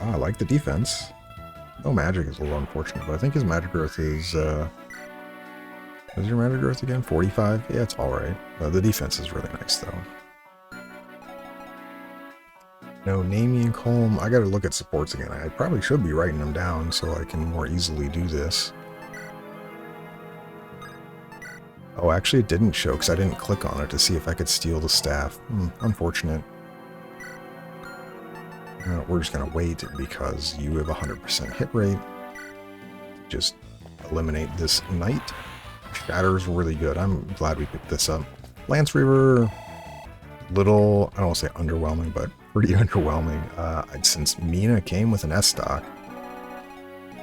I like the defense. No magic is a little unfortunate, but I think his magic growth is, what is your magic growth again? 45? Yeah, it's alright. The defense is really nice, though. No, Namie and Colm, I gotta look at supports again. I probably should be writing them down so I can more easily do this. Oh, actually it didn't show because I didn't click on it to see if I could steal the staff. Unfortunate. We're just going to wait because you have 100% hit rate. Just eliminate this knight. Shatter's really good. I'm glad we picked this up. Lance Reaver, little, I don't want to say underwhelming, but pretty underwhelming. Since Mina came with an S stock,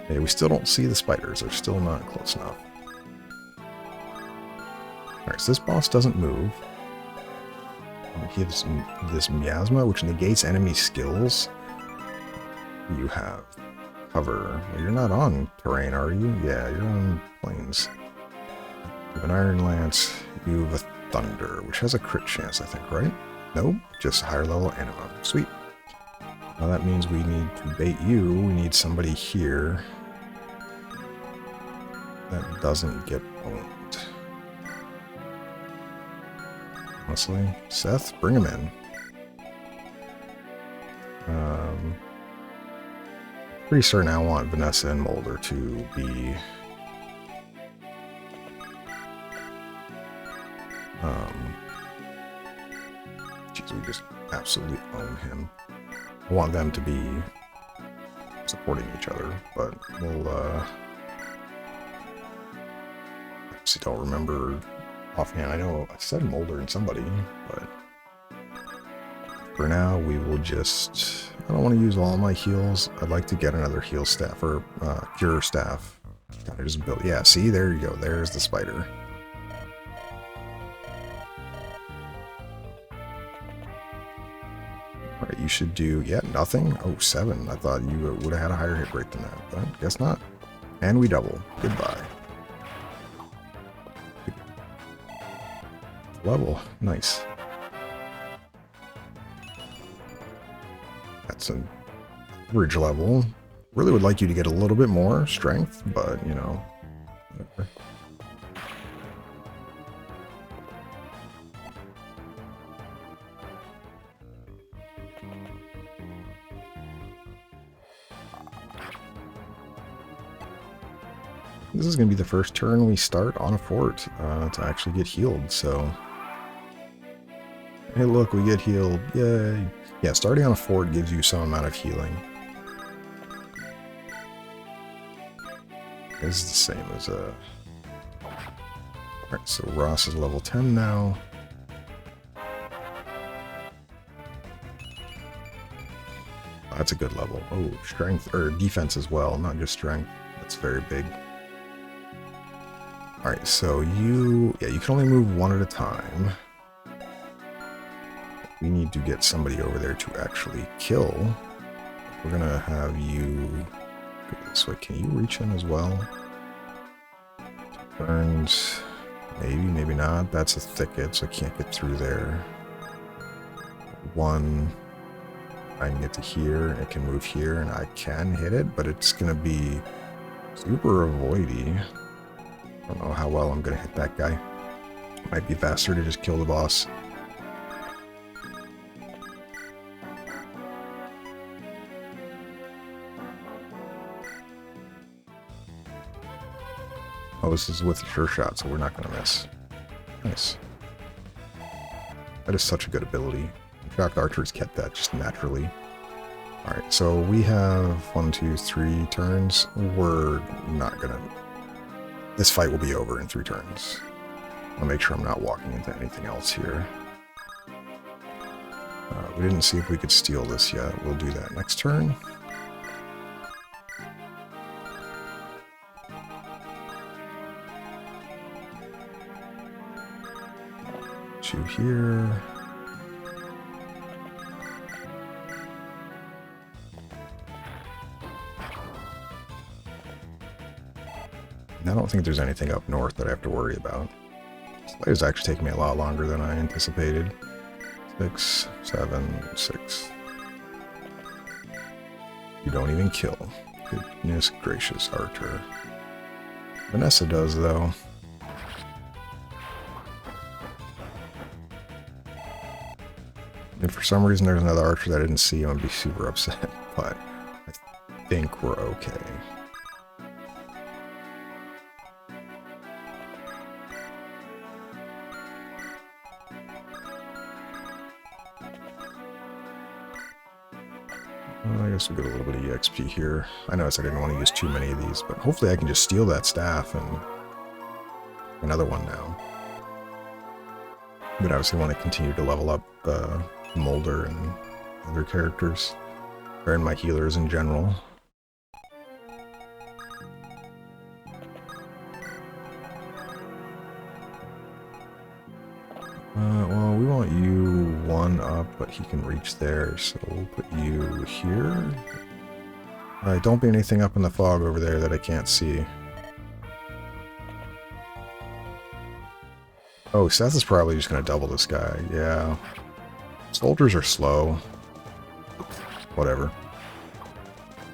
hey, we still don't see the spiders. They're still not close enough. Alright, so this boss doesn't move. He has this miasma, which negates enemy skills. You have cover. Well, you're not on terrain, are you? Yeah, you're on plains. You have an Iron Lance. You have a Thunder, which has a crit chance, I think, right? Nope, just higher level anima. Sweet. Now that means we need to bait you. We need somebody here that doesn't get owned. Honestly, Seth, bring him in. Pretty certain I want Vanessa and Mulder to be geez, we just absolutely own him. I want them to be supporting each other, but we'll actually don't remember offhand. I know I said Mulder and somebody, but for now we will just, I don't want to use all my heals. I'd like to get another heal staff or cure staff. Kind of just build, yeah, see, there you go. There's the spider. Alright, you should do, yeah, nothing. Oh, 7. I thought you would have had a higher hit rate than that, but guess not. And we double. Goodbye. Level. Nice. That's an average level. Really would like you to get a little bit more strength, but, you know, whatever. This is going to be the first turn we start on a fort to actually get healed, so... Hey, look, we get healed. Yay. Yeah, starting on a fort gives you some amount of healing. This is the same as a... Alright, so Ross is level 10 now. Oh, that's a good level. Oh, strength, or defense as well, not just strength. That's very big. Alright, so you can only move one at a time. We need to get somebody over there to actually kill. We're gonna have you go this way. Can you reach him as well? Burns. Maybe, maybe not. That's a thicket, so I can't get through there. 1. I can get to here. It can move here, and I can hit it, but it's gonna be super avoidy. I don't know how well I'm gonna hit that guy. Might be faster to just kill the boss. Oh, this is with a sure shot, so we're not going to miss. Nice. That is such a good ability. Shocked archers get that just naturally. Alright, so we have 1, 2, 3 turns. We're not gonna... This fight will be over in 3 turns. I'll make sure I'm not walking into anything else here. We didn't see if we could steal this yet. We'll do that next turn. Two here. I don't think there's anything up north that I have to worry about. This fight is actually taking me a lot longer than I anticipated. 6, 7, 6. You don't even kill. Goodness gracious, Archer. Vanessa does, though. If for some reason there's another Archer that I didn't see, I'm going to be super upset. But I think we're okay. I guess we'll get a little bit of EXP here. I noticed I didn't want to use too many of these, but hopefully I can just steal that staff and another one now. But obviously want to continue to level up Molder and other characters, and my healers in general. Well, we want you 1 up, but he can reach there, so we'll put you here. Alright, don't be anything up in the fog over there that I can't see. Oh, Seth is probably just going to double this guy. Yeah. Soldiers are slow. Whatever.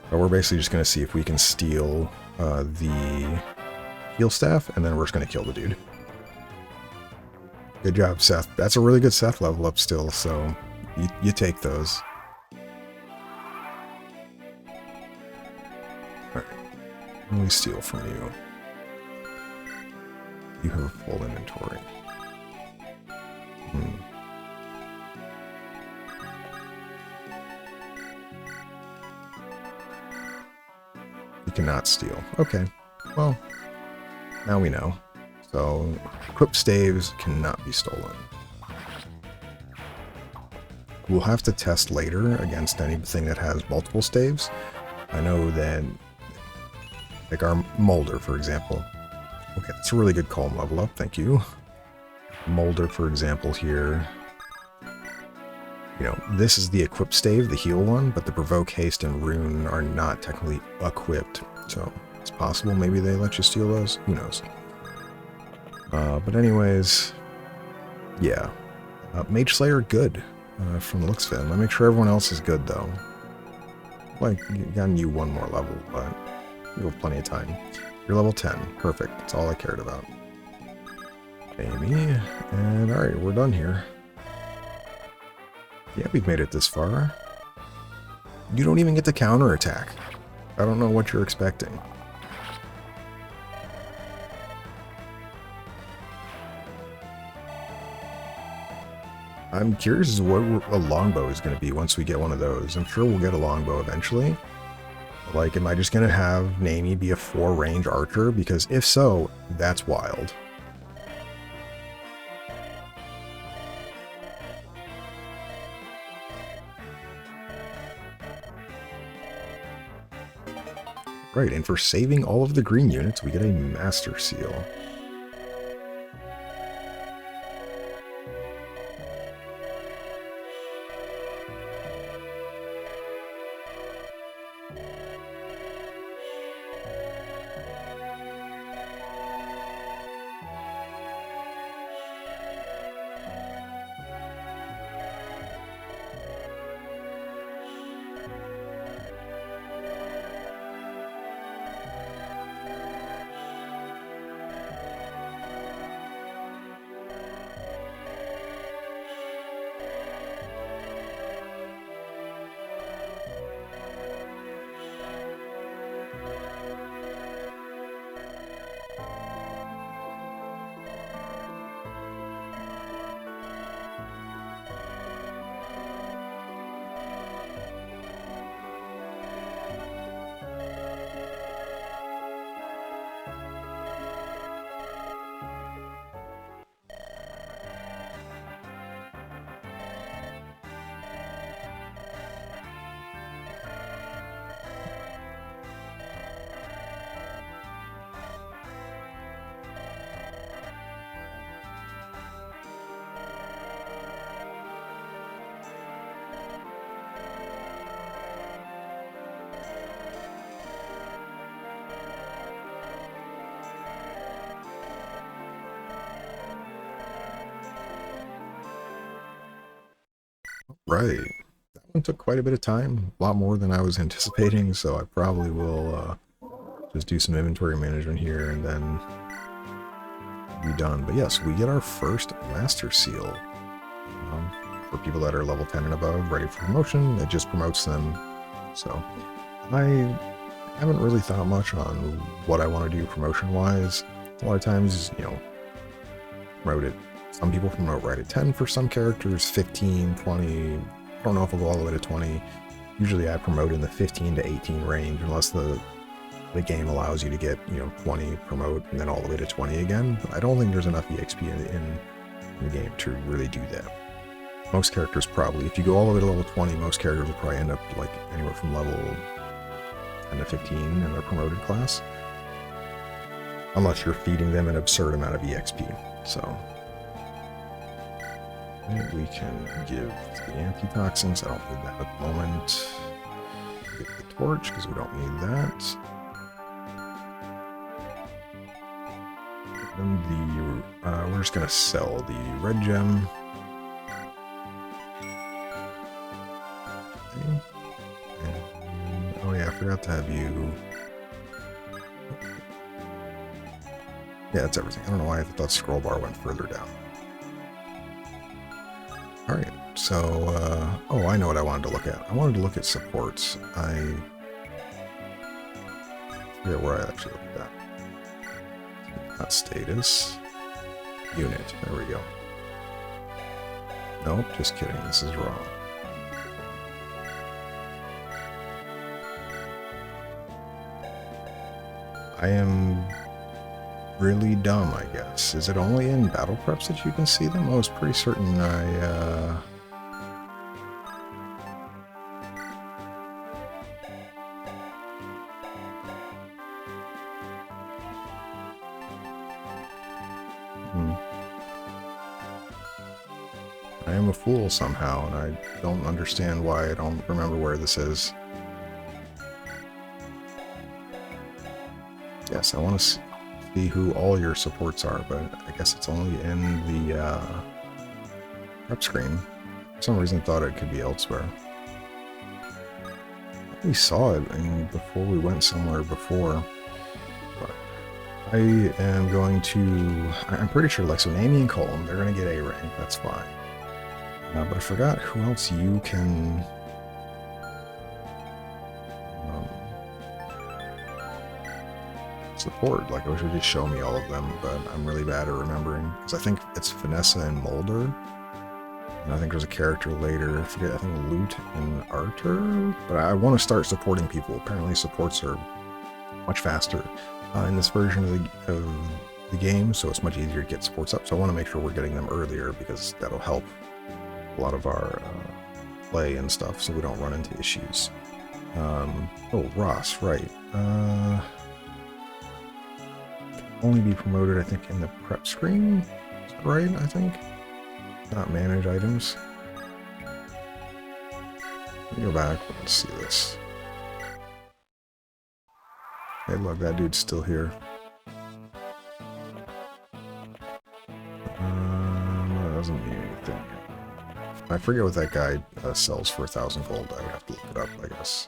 But we're basically just going to see if we can steal the heal staff, and then we're just going to kill the dude. Good job, Seth. That's a really good Seth level up still, so you take those. Alright. Let me steal from you. You have a full inventory. You cannot steal. Okay. Well, now we know. So, equipped staves cannot be stolen. We'll have to test later against anything that has multiple staves. I know that, like our Molder, for example. Okay, that's a really good Colm level up, thank you. Molder, for example, here. You know, this is the equipped stave, the heal one, but the provoke, haste, and rune are not technically equipped. So, it's possible maybe they let you steal those. Who knows? But anyways, yeah. Mage Slayer, good. From the looks of it. Let me make sure everyone else is good, though. Like, gotten you 1 more level, but you have plenty of time. You're level 10. Perfect. That's all I cared about. Amy. And alright, we're done here. Yeah, we've made it this far. You don't even get to counterattack. I don't know what you're expecting. I'm curious as to what a longbow is going to be once we get one of those. I'm sure we'll get a longbow eventually. Like, am I just going to have Naimi be a 4-range archer? Because if so, that's wild. Right, and for saving all of the green units, we get a Master Seal. Right. That one took quite a bit of time, a lot more than I was anticipating, so I probably will just do some inventory management here and then be done. But yes, we get our first Master Seal. For people that are level 10 and above, ready for promotion, it just promotes them. So I haven't really thought much on what I want to do promotion-wise. A lot of times, you know, promote it. Some people promote right at 10 for some characters, 15, 20. I don't know if I'll go all the way to 20. Usually I promote in the 15 to 18 range, unless the game allows you to get, you know, 20, promote, and then all the way to 20 again. But I don't think there's enough EXP in the game to really do that. Most characters probably, if you go all the way to level 20, most characters will probably end up like anywhere from level 10 to 15 in their promoted class. Unless you're feeding them an absurd amount of EXP. So we can give the antitoxins. I don't need that at the moment. Get the torch because we don't need that. And we're just gonna sell the red gem. And, oh yeah, I forgot to have you. Yeah, that's everything. I don't know why I thought scroll bar went further down. Alright, so, oh, I know what I wanted to look at. I wanted to look at supports. I forget where I actually looked at that. Not status. Unit. There we go. Nope, just kidding. This is wrong. I am really dumb, I guess. Is it only in battle preps that you can see them? I was pretty certain I am a fool somehow, and I don't understand why I don't remember where this is. Yes, I want to see who all your supports are, but I guess it's only in the prep screen. For some reason I thought it could be elsewhere. We saw it before we went somewhere before. But I am going to... I'm pretty sure, like, so Amy and Colm, they're going to get A rank, that's fine. But I forgot who else you can... support. Like, I wish it would just show me all of them, but I'm really bad at remembering. Because I think it's Vanessa and Mulder. And I think there's a character later, I forget, I think Lute and Arthur. But I want to start supporting people. Apparently supports are much faster in this version of the game, so it's much easier to get supports up. So I want to make sure we're getting them earlier, because that'll help a lot of our play and stuff, so we don't run into issues. Oh, Ross, right. Only be promoted, I think, in the prep screen. Is that right, I think? Not manage items. Let me go back and see this. Hey, look, that dude's still here. That doesn't mean anything. I forget what that guy sells for 1,000 gold. I would have to look it up, I guess.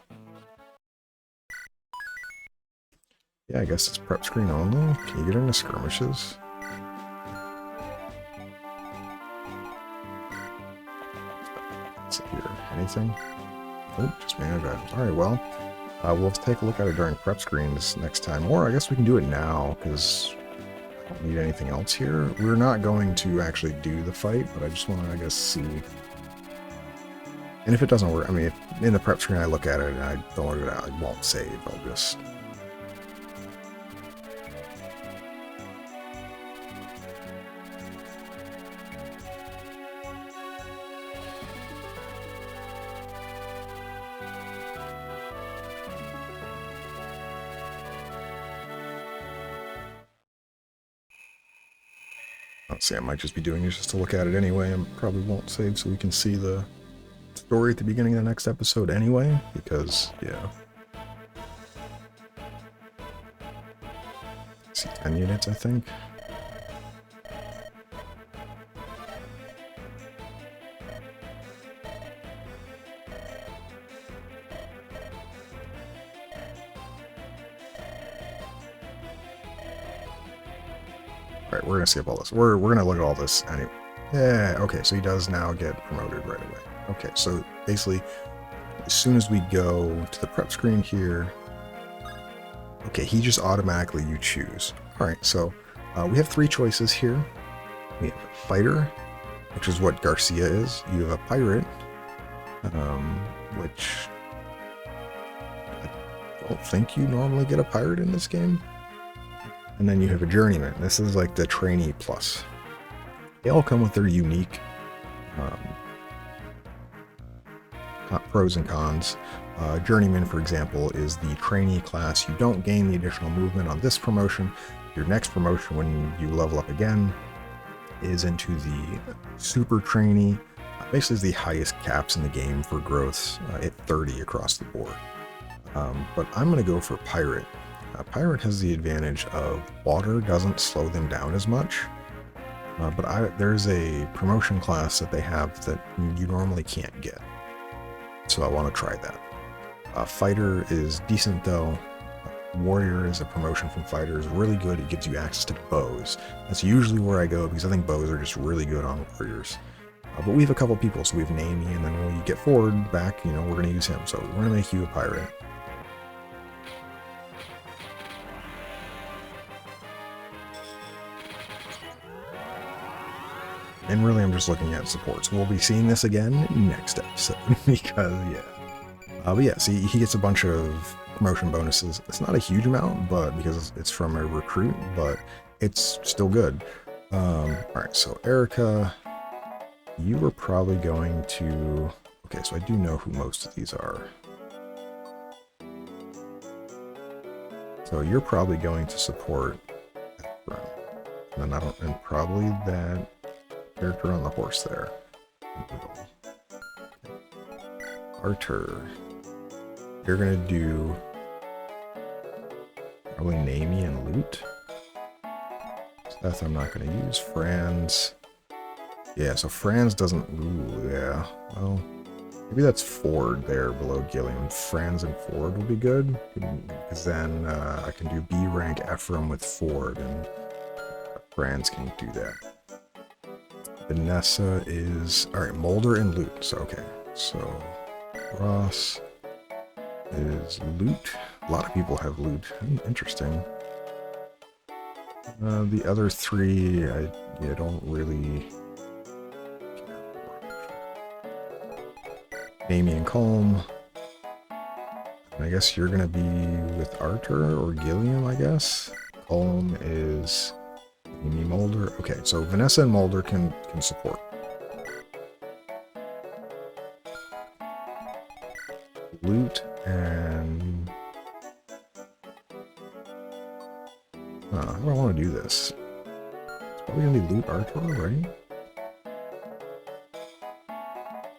Yeah, I guess it's prep screen only. Can you get into skirmishes? What's here? Anything? Oh, just manage items. Alright, well, we'll take a look at it during prep screens next time. Or I guess we can do it now, because I don't need anything else here. We're not going to actually do the fight, but I just want to, I guess, see. And if it doesn't work, I mean, if in the prep screen I look at it and I don't work it out, I won't save. I'll just... See, I might just be doing this just to look at it anyway. I probably won't save so we can see the story at the beginning of the next episode anyway, because, yeah. See, 10 units, I think. Alright, we're gonna skip all this. We're gonna look at all this anyway. Yeah, okay, so he does now get promoted right away. Okay, so basically, as soon as we go to the prep screen here, okay, he just automatically you choose. Alright, so we have 3 choices here. We have a fighter, which is what Garcia is. You have a pirate, which I don't think you normally get a pirate in this game. And then you have a journeyman. This is like the trainee plus. They all come with their unique pros and cons. Journeyman, for example, is the trainee class. You don't gain the additional movement on this promotion. Your next promotion, when you level up again, is into the super trainee. Basically, is the highest caps in the game for growths at 30 across the board. But I'm going to go for pirate. Pirate has the advantage of water doesn't slow them down as much. But there's a promotion class that they have that you normally can't get. So I want to try that. Fighter is decent though. Warrior is a promotion from fighter, is really good. It gives you access to bows. That's usually where I go because I think bows are just really good on warriors. But we have a couple people, so we have Naomi, and then when we get forward back, we're going to use him. So we're going to make you a pirate. And really, I'm just looking at supports. We'll be seeing this again next episode because, yeah. But yeah, see, he gets a bunch of promotion bonuses. It's not a huge amount, but because it's from a recruit, but it's still good. Alright, so Erica, you were probably going to... Okay, so I do know who most of these are. So you're probably going to support Ephraim. And probably that character on the horse there. Arthur. You're gonna do probably Naomi and Loot. Seth I'm not gonna use. Franz. Yeah, so Franz doesn't... Ooh, yeah. Well, maybe that's Ford there below Gilliam. Franz and Ford will be good. Because then I can do B rank Ephraim with Ford, and Franz can do that. Vanessa is... Alright, Mulder and Loot. So, okay. So, Ross is Loot. A lot of people have Loot. Interesting. The other 3, I don't really... Amy and Colm. I guess you're gonna be with Arthur or Gilliam, I guess. Colm is Amy Mulder. Okay, so Vanessa and Mulder can support. Loot and... how do I want to do this? It's probably gonna be Loot Arthur, right?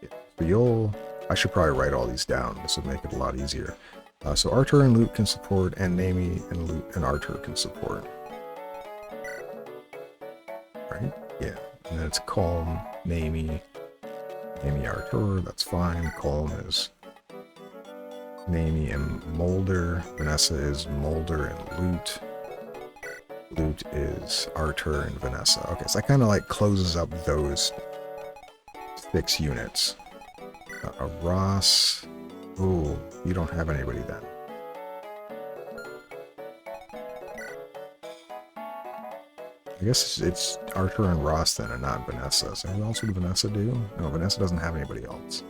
Yeah, so I should probably write all these down. This would make it a lot easier. So Arthur and Loot can support, and Naomi and Loot and Arthur can support. Right? Yeah. And then it's Colm, Naomi, Arthur. That's fine. Colm is Naomi and Mulder. Vanessa is Mulder and Loot. Loot is Arthur and Vanessa. Okay, so that kind of like closes up those 6 units. Ross. Ooh, you don't have anybody then. I guess it's Arthur and Ross then, and not Vanessa. So who else would Vanessa do? No, Vanessa doesn't have anybody else.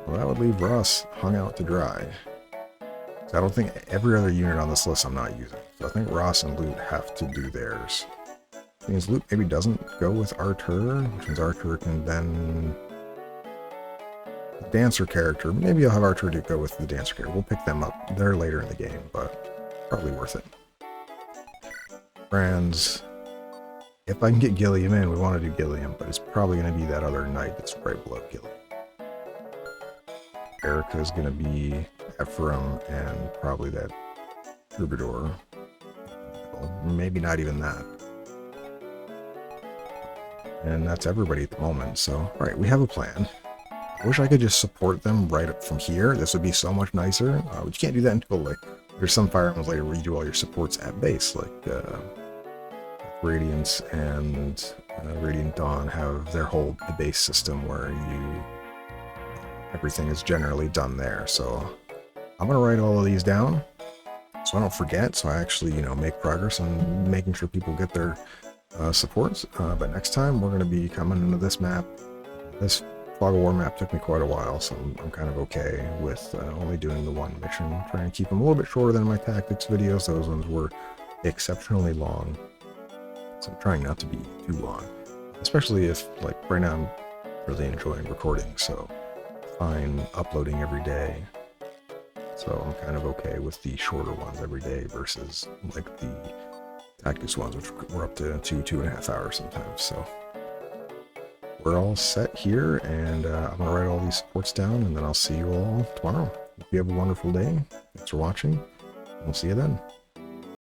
Well, that would leave Ross hung out to dry. So I don't think every other unit on this list I'm not using. So I think Ross and Loot have to do theirs. Which means Loot maybe doesn't go with Arthur, which means Arthur can then... Dancer character. Maybe I'll have Arthur to go with the dancer character. We'll pick them up. They're later in the game, but probably worth it. Franz. If I can get Gilliam in, we want to do Gilliam, but it's probably going to be that other knight that's right below Gilliam. Erica is going to be Ephraim and probably that troubadour. Well, maybe not even that. And that's everybody at the moment. So, alright, we have a plan. I wish I could just support them right up from here. This would be so much nicer. But you can't do that until, like, there's some Fire Emblems later where you do all your supports at base, like Radiance and Radiant Dawn have their whole the base system where everything is generally done there. So I'm gonna write all of these down so I don't forget. So I actually make progress on making sure people get their supports. But next time we're gonna be coming into this map. This Fog of War map took me quite a while, so I'm kind of okay with only doing the one mission. Trying to keep them a little bit shorter than my tactics videos. Those ones were exceptionally long. So I'm trying not to be too long, especially if, like, right now I'm really enjoying recording, so fine uploading every day. So I'm kind of okay with the shorter ones every day versus like the tactics ones, which were up to 2.5 hours sometimes. So we're all set here, and I'm gonna write all these supports down, and then I'll see you all tomorrow. Hope you have a wonderful day. Thanks for watching. We'll see you then.